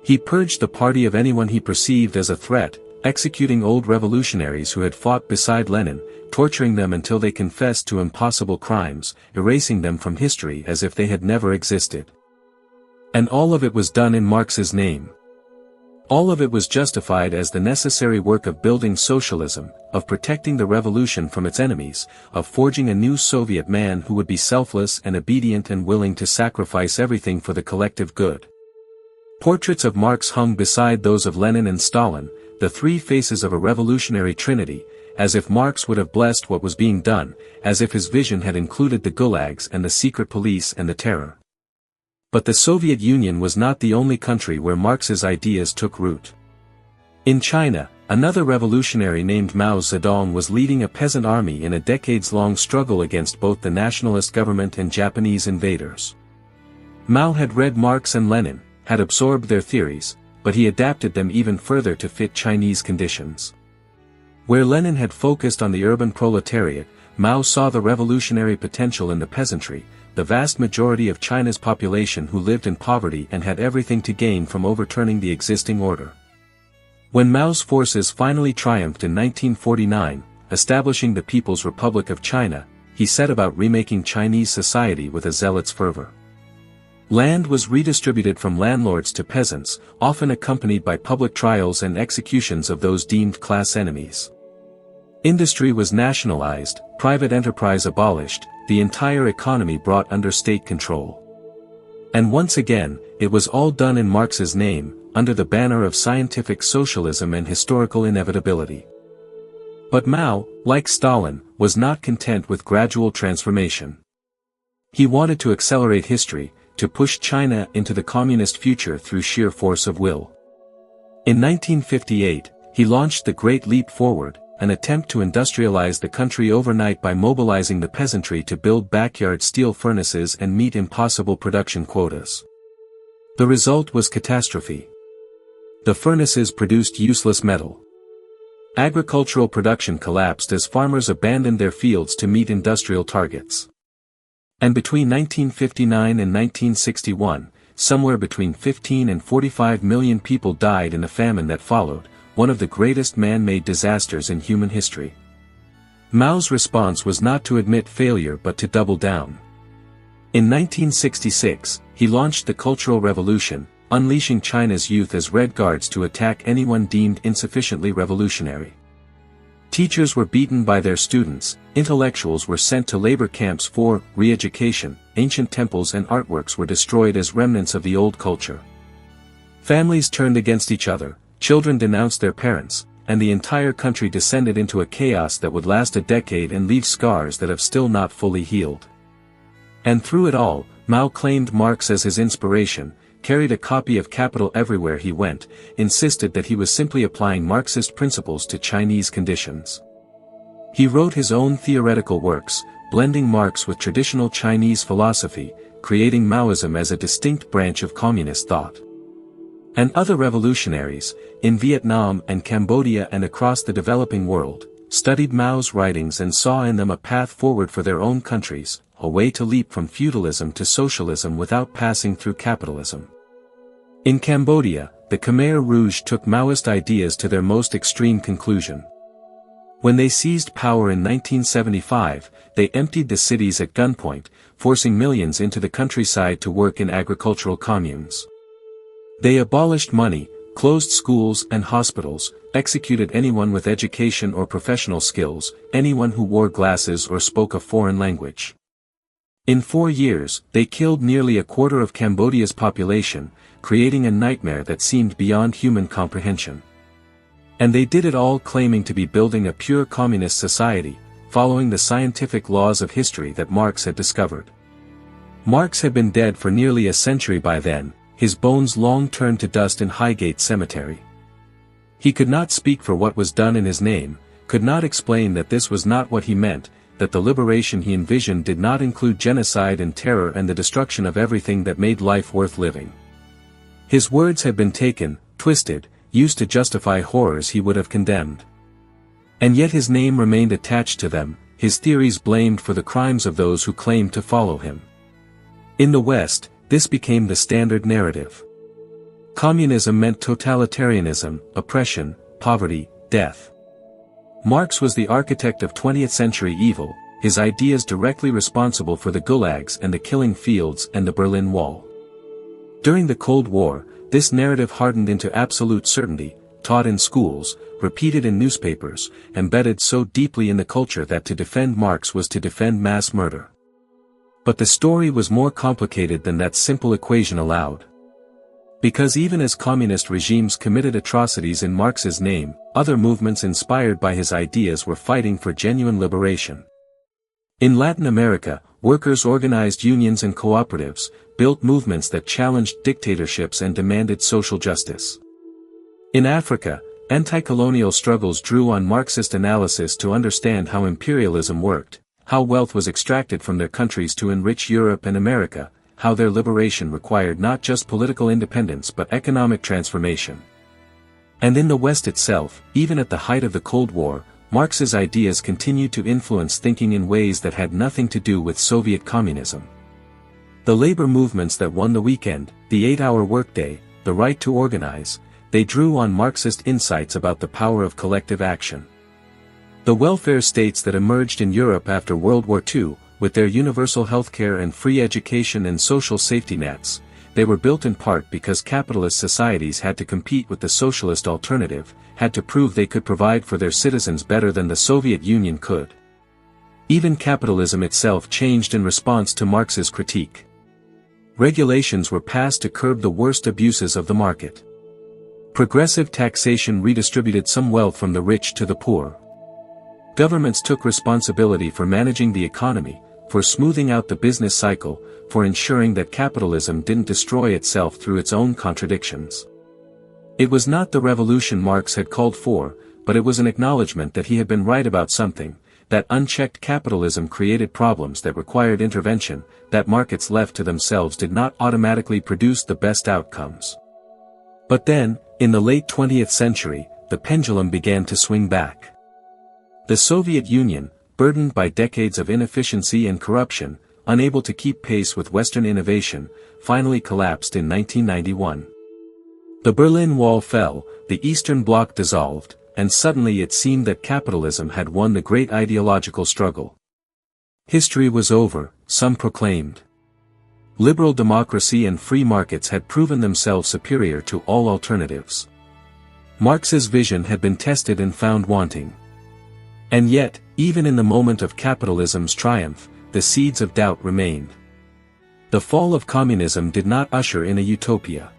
He purged the party of anyone he perceived as a threat, executing old revolutionaries who had fought beside Lenin, torturing them until they confessed to impossible crimes, erasing them from history as if they had never existed. And all of it was done in Marx's name. All of it was justified as the necessary work of building socialism, of protecting the revolution from its enemies, of forging a new Soviet man who would be selfless and obedient and willing to sacrifice everything for the collective good. Portraits of Marx hung beside those of Lenin and Stalin, the three faces of a revolutionary trinity, as if Marx would have blessed what was being done, as if his vision had included the gulags and the secret police and the terror. But the Soviet Union was not the only country where Marx's ideas took root. In China, another revolutionary named Mao Zedong was leading a peasant army in a decades-long struggle against both the nationalist government and Japanese invaders. Mao had read Marx and Lenin, had absorbed their theories, but he adapted them even further to fit Chinese conditions. Where Lenin had focused on the urban proletariat, Mao saw the revolutionary potential in the peasantry, the vast majority of China's population who lived in poverty and had everything to gain from overturning the existing order. When Mao's forces finally triumphed in 1949, establishing the People's Republic of China, he set about remaking Chinese society with a zealot's fervor. Land was redistributed from landlords to peasants, often accompanied by public trials and executions of those deemed class enemies. Industry was nationalized, private enterprise abolished, the entire economy brought under state control. And once again, it was all done in Marx's name, under the banner of scientific socialism and historical inevitability. But Mao, like Stalin, was not content with gradual transformation. He wanted to accelerate history, to push China into the communist future through sheer force of will. In 1958, he launched the Great Leap Forward, an attempt to industrialize the country overnight by mobilizing the peasantry to build backyard steel furnaces and meet impossible production quotas. The result was catastrophe. The furnaces produced useless metal. Agricultural production collapsed as farmers abandoned their fields to meet industrial targets. And between 1959 and 1961, somewhere between 15 and 45 million people died in a famine that followed, one of the greatest man-made disasters in human history. Mao's response was not to admit failure but to double down. In 1966, he launched the Cultural Revolution, unleashing China's youth as Red Guards to attack anyone deemed insufficiently revolutionary. Teachers were beaten by their students, intellectuals were sent to labor camps for re-education, ancient temples and artworks were destroyed as remnants of the old culture. Families turned against each other, children denounced their parents, and the entire country descended into a chaos that would last a decade and leave scars that have still not fully healed. And through it all, Mao claimed Marx as his inspiration, carried a copy of Kapital everywhere he went, insisted that he was simply applying Marxist principles to Chinese conditions. He wrote his own theoretical works, blending Marx with traditional Chinese philosophy, creating Maoism as a distinct branch of communist thought. And other revolutionaries, in Vietnam and Cambodia and across the developing world, studied Mao's writings and saw in them a path forward for their own countries, a way to leap from feudalism to socialism without passing through capitalism. In Cambodia, the Khmer Rouge took Maoist ideas to their most extreme conclusion. When they seized power in 1975, they emptied the cities at gunpoint, forcing millions into the countryside to work in agricultural communes. They abolished money, closed schools and hospitals, executed anyone with education or professional skills, anyone who wore glasses or spoke a foreign language. In 4 years, they killed nearly a quarter of Cambodia's population, creating a nightmare that seemed beyond human comprehension. And they did it all claiming to be building a pure communist society, following the scientific laws of history that Marx had discovered. Marx had been dead for nearly a century by then, his bones long turned to dust in Highgate Cemetery. He could not speak for what was done in his name, could not explain that this was not what he meant, that the liberation he envisioned did not include genocide and terror and the destruction of everything that made life worth living. His words had been taken, twisted, used to justify horrors he would have condemned. And yet his name remained attached to them, his theories blamed for the crimes of those who claimed to follow him. In the West, this became the standard narrative. Communism meant totalitarianism, oppression, poverty, death. Marx was the architect of 20th century evil, his ideas directly responsible for the gulags and the killing fields and the Berlin Wall. During the Cold War, this narrative hardened into absolute certainty, taught in schools, repeated in newspapers, embedded so deeply in the culture that to defend Marx was to defend mass murder. But the story was more complicated than that simple equation allowed. Because even as communist regimes committed atrocities in Marx's name, other movements inspired by his ideas were fighting for genuine liberation. In Latin America, workers organized unions and cooperatives, built movements that challenged dictatorships and demanded social justice. In Africa, anti-colonial struggles drew on Marxist analysis to understand how imperialism worked, how wealth was extracted from their countries to enrich Europe and America, how their liberation required not just political independence but economic transformation. And in the West itself, even at the height of the Cold War, Marx's ideas continued to influence thinking in ways that had nothing to do with Soviet communism. The labor movements that won the weekend, the 8-hour workday, the right to organize, they drew on Marxist insights about the power of collective action. The welfare states that emerged in Europe after World War II, with their universal healthcare and free education and social safety nets, they were built in part because capitalist societies had to compete with the socialist alternative, had to prove they could provide for their citizens better than the Soviet Union could. Even capitalism itself changed in response to Marx's critique. Regulations were passed to curb the worst abuses of the market. Progressive taxation redistributed some wealth from the rich to the poor. Governments took responsibility for managing the economy, for smoothing out the business cycle, for ensuring that capitalism didn't destroy itself through its own contradictions. It was not the revolution Marx had called for, but it was an acknowledgement that he had been right about something, that unchecked capitalism created problems that required intervention, that markets left to themselves did not automatically produce the best outcomes. But then, in the late 20th century, the pendulum began to swing back. The Soviet Union, burdened by decades of inefficiency and corruption, unable to keep pace with Western innovation, finally collapsed in 1991. The Berlin Wall fell, the Eastern Bloc dissolved, and suddenly it seemed that capitalism had won the great ideological struggle. History was over, some proclaimed. Liberal democracy and free markets had proven themselves superior to all alternatives. Marx's vision had been tested and found wanting. And yet, even in the moment of capitalism's triumph, the seeds of doubt remained. The fall of communism did not usher in a utopia.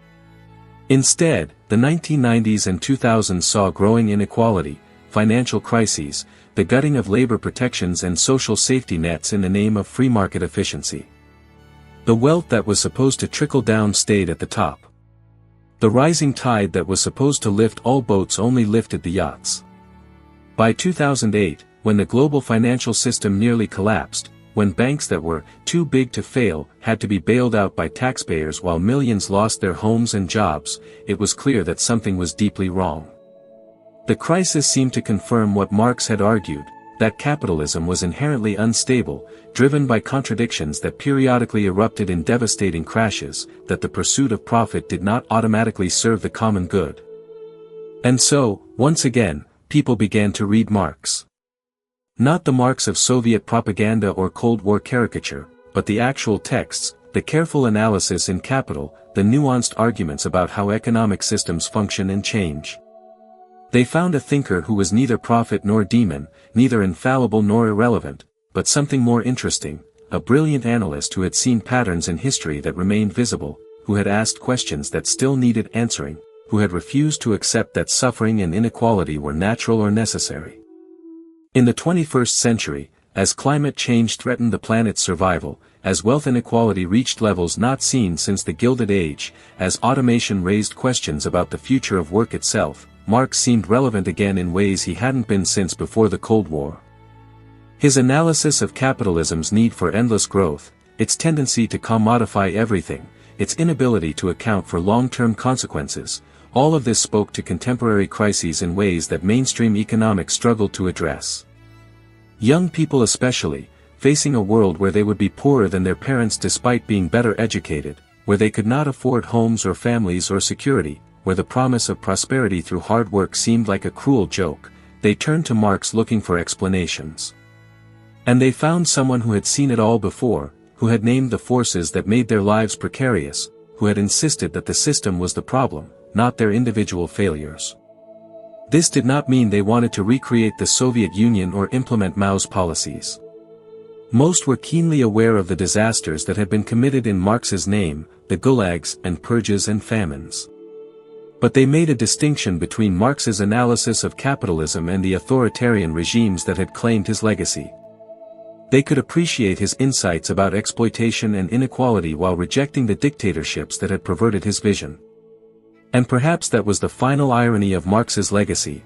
Instead, the 1990s and 2000s saw growing inequality, financial crises, the gutting of labor protections and social safety nets in the name of free market efficiency. The wealth that was supposed to trickle down stayed at the top. The rising tide that was supposed to lift all boats only lifted the yachts. By 2008, when the global financial system nearly collapsed, when banks that were too big to fail had to be bailed out by taxpayers while millions lost their homes and jobs, it was clear that something was deeply wrong. The crisis seemed to confirm what Marx had argued, that capitalism was inherently unstable, driven by contradictions that periodically erupted in devastating crashes, that the pursuit of profit did not automatically serve the common good. And so, once again, people began to read Marx. Not the Marx of Soviet propaganda or Cold War caricature, but the actual texts, the careful analysis in Kapital, the nuanced arguments about how economic systems function and change. They found a thinker who was neither prophet nor demon, neither infallible nor irrelevant, but something more interesting, a brilliant analyst who had seen patterns in history that remained visible, who had asked questions that still needed answering, who had refused to accept that suffering and inequality were natural or necessary. In the 21st century, as climate change threatened the planet's survival, as wealth inequality reached levels not seen since the Gilded Age, as automation raised questions about the future of work itself, Marx seemed relevant again in ways he hadn't been since before the Cold War. His analysis of capitalism's need for endless growth, its tendency to commodify everything, its inability to account for long-term consequences, all of this spoke to contemporary crises in ways that mainstream economics struggled to address. Young people especially, facing a world where they would be poorer than their parents despite being better educated, where they could not afford homes or families or security, where the promise of prosperity through hard work seemed like a cruel joke, they turned to Marx looking for explanations. And they found someone who had seen it all before, who had named the forces that made their lives precarious, who had insisted that the system was the problem, not their individual failures. This did not mean they wanted to recreate the Soviet Union or implement Mao's policies. Most were keenly aware of the disasters that had been committed in Marx's name, the gulags and purges and famines. But they made a distinction between Marx's analysis of capitalism and the authoritarian regimes that had claimed his legacy. They could appreciate his insights about exploitation and inequality while rejecting the dictatorships that had perverted his vision. And perhaps that was the final irony of Marx's legacy.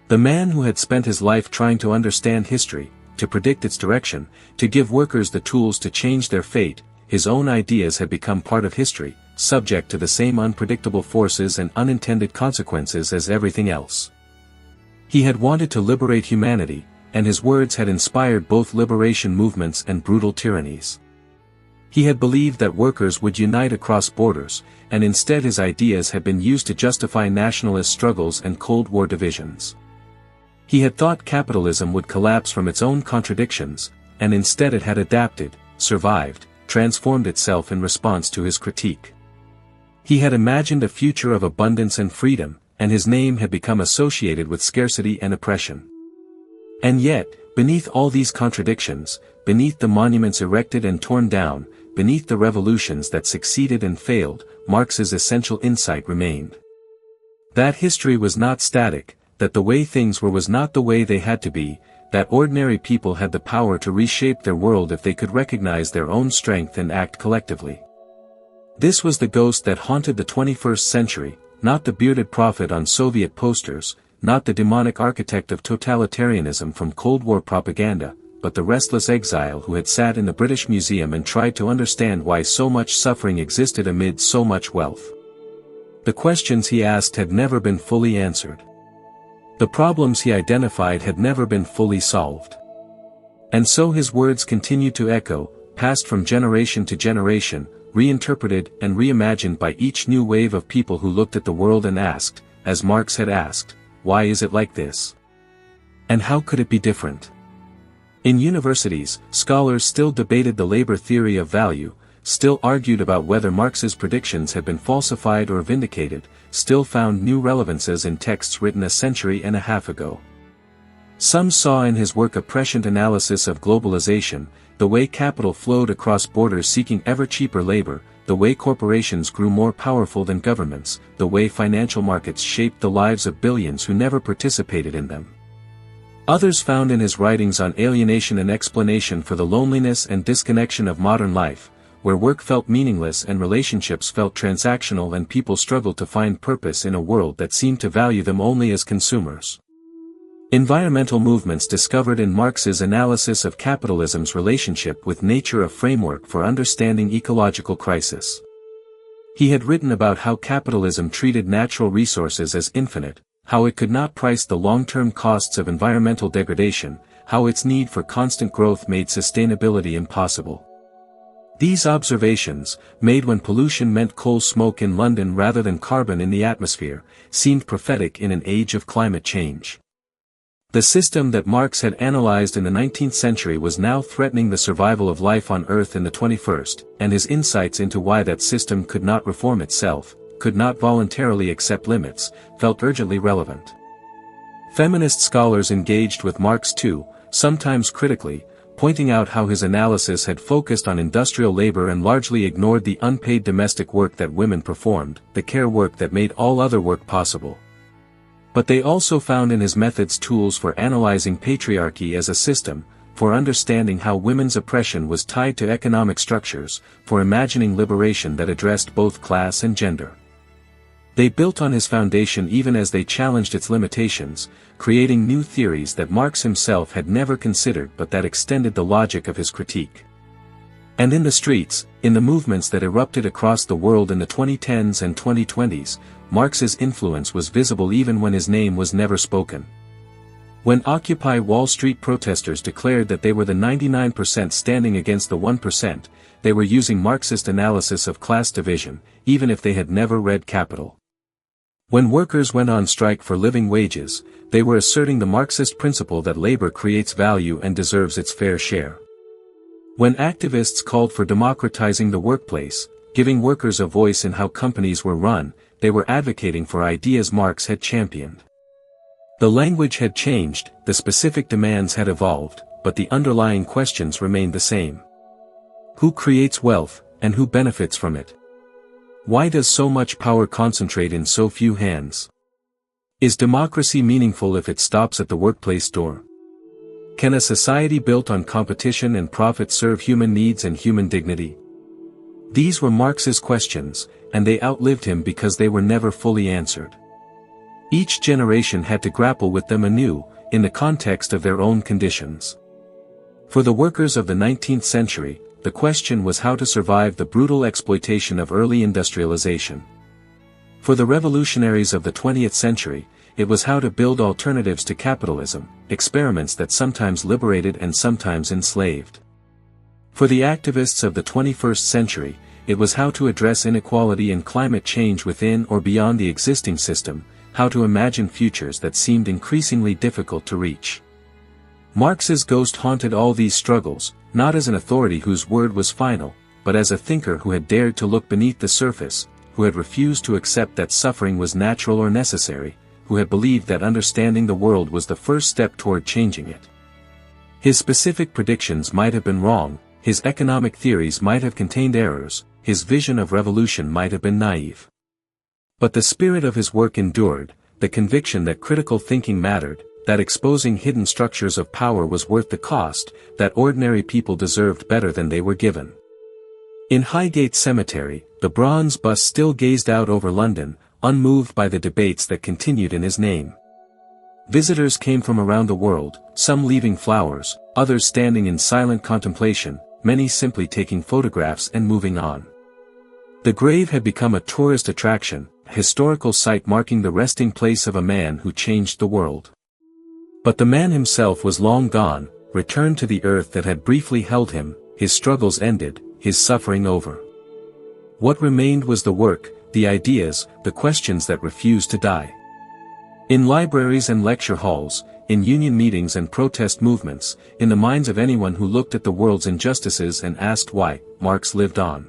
The man who had spent his life trying to understand history, to predict its direction, to give workers the tools to change their fate, his own ideas had become part of history, subject to the same unpredictable forces and unintended consequences as everything else. He had wanted to liberate humanity, and his words had inspired both liberation movements and brutal tyrannies. He had believed that workers would unite across borders, and instead his ideas had been used to justify nationalist struggles and Cold War divisions. He had thought capitalism would collapse from its own contradictions, and instead it had adapted, survived, transformed itself in response to his critique. He had imagined a future of abundance and freedom, and his name had become associated with scarcity and oppression. And yet, beneath all these contradictions, beneath the monuments erected and torn down, beneath the revolutions that succeeded and failed, Marx's essential insight remained. That history was not static, that the way things were was not the way they had to be, that ordinary people had the power to reshape their world if they could recognize their own strength and act collectively. This was the ghost that haunted the 21st century, not the bearded prophet on Soviet posters, not the demonic architect of totalitarianism from Cold War propaganda, but the restless exile who had sat in the British Museum and tried to understand why so much suffering existed amid so much wealth. The questions he asked had never been fully answered. The problems he identified had never been fully solved. And so his words continued to echo, passed from generation to generation, reinterpreted and reimagined by each new wave of people who looked at the world and asked, as Marx had asked, why is it like this? And how could it be different? In universities, scholars still debated the labor theory of value, still argued about whether Marx's predictions had been falsified or vindicated, still found new relevances in texts written a century and a half ago. Some saw in his work a prescient analysis of globalization, the way capital flowed across borders seeking ever cheaper labor, the way corporations grew more powerful than governments, the way financial markets shaped the lives of billions who never participated in them. Others found in his writings on alienation an explanation for the loneliness and disconnection of modern life, where work felt meaningless and relationships felt transactional and people struggled to find purpose in a world that seemed to value them only as consumers. Environmental movements discovered in Marx's analysis of capitalism's relationship with nature a framework for understanding ecological crisis. He had written about how capitalism treated natural resources as infinite, how it could not price the long-term costs of environmental degradation, how its need for constant growth made sustainability impossible. These observations, made when pollution meant coal smoke in London rather than carbon in the atmosphere, seemed prophetic in an age of climate change. The system that Marx had analyzed in the 19th century was now threatening the survival of life on Earth in the 21st, and his insights into why that system could not reform itself, could not voluntarily accept limits, felt urgently relevant. Feminist scholars engaged with Marx too, sometimes critically, pointing out how his analysis had focused on industrial labor and largely ignored the unpaid domestic work that women performed, the care work that made all other work possible. But they also found in his methods tools for analyzing patriarchy as a system, for understanding how women's oppression was tied to economic structures, for imagining liberation that addressed both class and gender. They built on his foundation even as they challenged its limitations, creating new theories that Marx himself had never considered but that extended the logic of his critique. And in the streets, in the movements that erupted across the world in the 2010s and 2020s, Marx's influence was visible even when his name was never spoken. When Occupy Wall Street protesters declared that they were the 99% standing against the 1%, they were using Marxist analysis of class division, even if they had never read Kapital. When workers went on strike for living wages, they were asserting the Marxist principle that labor creates value and deserves its fair share. When activists called for democratizing the workplace, giving workers a voice in how companies were run, they were advocating for ideas Marx had championed. The language had changed, the specific demands had evolved, but the underlying questions remained the same. Who creates wealth, and who benefits from it? Why does so much power concentrate in so few hands? Is democracy meaningful if it stops at the workplace door? Can a society built on competition and profit serve human needs and human dignity? These were Marx's questions, and they outlived him because they were never fully answered. Each generation had to grapple with them anew, in the context of their own conditions. For the workers of the 19th century, the question was how to survive the brutal exploitation of early industrialization. For the revolutionaries of the 20th century, it was how to build alternatives to capitalism, experiments that sometimes liberated and sometimes enslaved. For the activists of the 21st century, it was how to address inequality and climate change within or beyond the existing system, how to imagine futures that seemed increasingly difficult to reach. Marx's ghost haunted all these struggles, not as an authority whose word was final, but as a thinker who had dared to look beneath the surface, who had refused to accept that suffering was natural or necessary, who had believed that understanding the world was the first step toward changing it. His specific predictions might have been wrong, his economic theories might have contained errors, his vision of revolution might have been naive. But the spirit of his work endured, the conviction that critical thinking mattered, that exposing hidden structures of power was worth the cost, that ordinary people deserved better than they were given. In Highgate Cemetery, the bronze bust still gazed out over London, unmoved by the debates that continued in his name. Visitors came from around the world, some leaving flowers, others standing in silent contemplation, many simply taking photographs and moving on. The grave had become a tourist attraction, a historical site marking the resting place of a man who changed the world. But the man himself was long gone, returned to the earth that had briefly held him, his struggles ended, his suffering over. What remained was the work, the ideas, the questions that refused to die. In libraries and lecture halls, in union meetings and protest movements, in the minds of anyone who looked at the world's injustices and asked why, Marx lived on.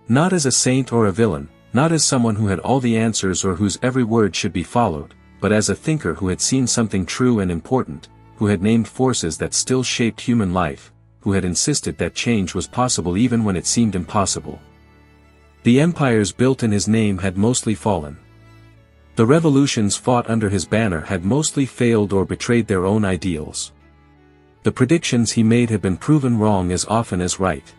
Not as a saint or a villain, not as someone who had all the answers or whose every word should be followed, but as a thinker who had seen something true and important, who had named forces that still shaped human life, who had insisted that change was possible even when it seemed impossible. The empires built in his name had mostly fallen. The revolutions fought under his banner had mostly failed or betrayed their own ideals. The predictions he made had been proven wrong as often as right.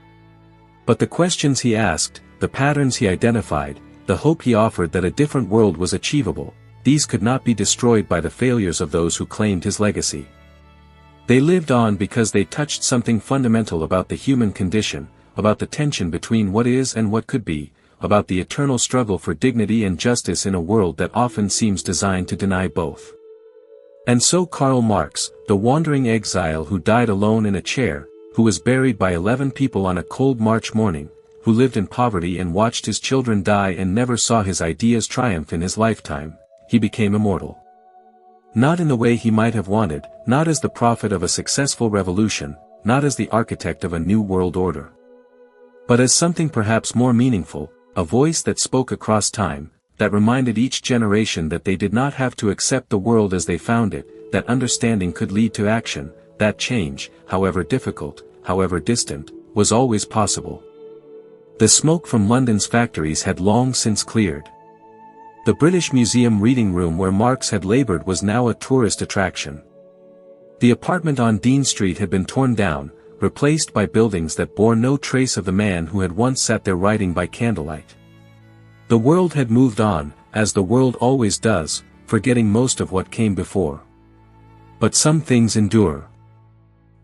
But the questions he asked, the patterns he identified, the hope he offered that a different world was achievable, these could not be destroyed by the failures of those who claimed his legacy. They lived on because they touched something fundamental about the human condition, about the tension between what is and what could be, about the eternal struggle for dignity and justice in a world that often seems designed to deny both. And so Karl Marx, the wandering exile who died alone in a chair, who was buried by 11 people on a cold March morning, who lived in poverty and watched his children die and never saw his ideas triumph in his lifetime, he became immortal. Not in the way he might have wanted, not as the prophet of a successful revolution, not as the architect of a new world order. But as something perhaps more meaningful, a voice that spoke across time, that reminded each generation that they did not have to accept the world as they found it, that understanding could lead to action, that change, however difficult, however distant, was always possible. The smoke from London's factories had long since cleared. The British Museum reading room where Marx had labored was now a tourist attraction. The apartment on Dean Street had been torn down, replaced by buildings that bore no trace of the man who had once sat there writing by candlelight. The world had moved on, as the world always does, forgetting most of what came before. But some things endure.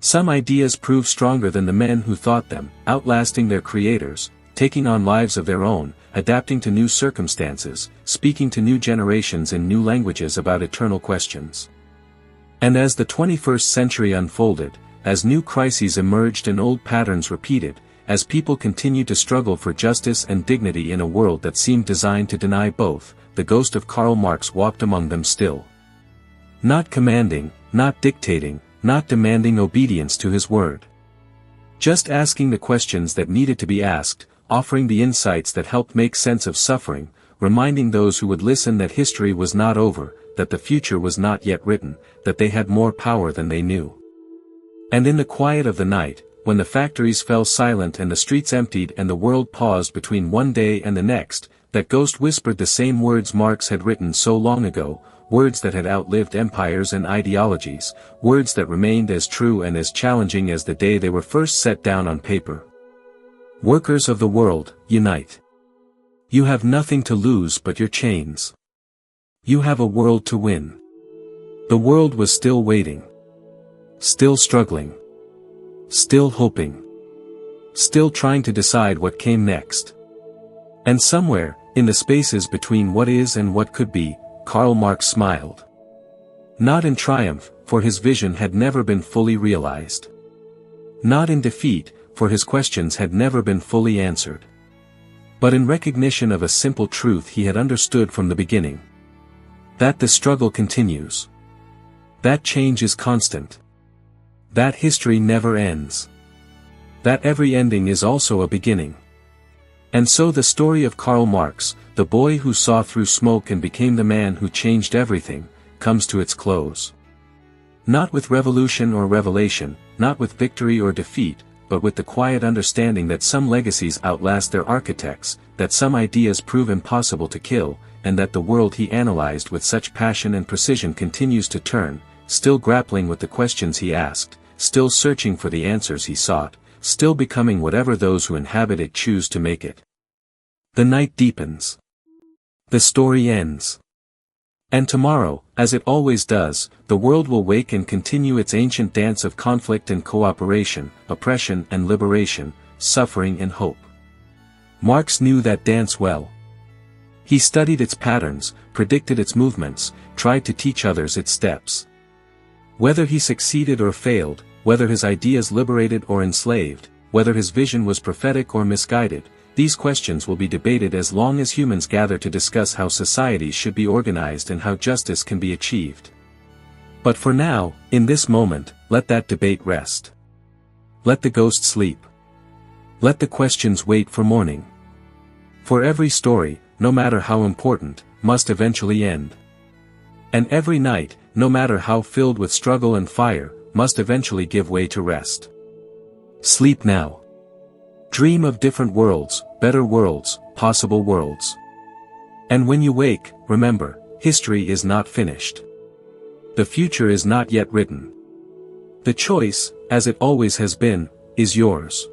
Some ideas prove stronger than the men who thought them, outlasting their creators, taking on lives of their own, adapting to new circumstances, speaking to new generations in new languages about eternal questions. And as the 21st century unfolded, as new crises emerged and old patterns repeated, as people continued to struggle for justice and dignity in a world that seemed designed to deny both, the ghost of Karl Marx walked among them still. Not commanding, not dictating, not demanding obedience to his word. Just asking the questions that needed to be asked, offering the insights that helped make sense of suffering, reminding those who would listen that history was not over, that the future was not yet written, that they had more power than they knew. And in the quiet of the night, when the factories fell silent and the streets emptied and the world paused between one day and the next, that ghost whispered the same words Marx had written so long ago, words that had outlived empires and ideologies, words that remained as true and as challenging as the day they were first set down on paper. Workers of the world, unite. You have nothing to lose but your chains. You have a world to win. The world was still waiting. Still struggling. Still hoping. Still trying to decide what came next. And somewhere, in the spaces between what is and what could be, Karl Marx smiled. Not in triumph, for his vision had never been fully realized. Not in defeat, for his questions had never been fully answered. But in recognition of a simple truth he had understood from the beginning. That the struggle continues. That change is constant. That history never ends. That every ending is also a beginning. And so the story of Karl Marx, the boy who saw through smoke and became the man who changed everything, comes to its close. Not with revolution or revelation, not with victory or defeat, but with the quiet understanding that some legacies outlast their architects, that some ideas prove impossible to kill, and that the world he analyzed with such passion and precision continues to turn, still grappling with the questions he asked, still searching for the answers he sought, still becoming whatever those who inhabit it choose to make it. The night deepens. The story ends. And tomorrow, as it always does, the world will wake and continue its ancient dance of conflict and cooperation, oppression and liberation, suffering and hope. Marx knew that dance well. He studied its patterns, predicted its movements, tried to teach others its steps. Whether he succeeded or failed, whether his ideas liberated or enslaved, whether his vision was prophetic or misguided, these questions will be debated as long as humans gather to discuss how societies should be organized and how justice can be achieved. But for now, in this moment, let that debate rest. Let the ghost sleep. Let the questions wait for morning. For every story, no matter how important, must eventually end. And every night, no matter how filled with struggle and fire, must eventually give way to rest. Sleep now. Dream of different worlds, better worlds, possible worlds. And when you wake, remember, history is not finished. The future is not yet written. The choice, as it always has been, is yours.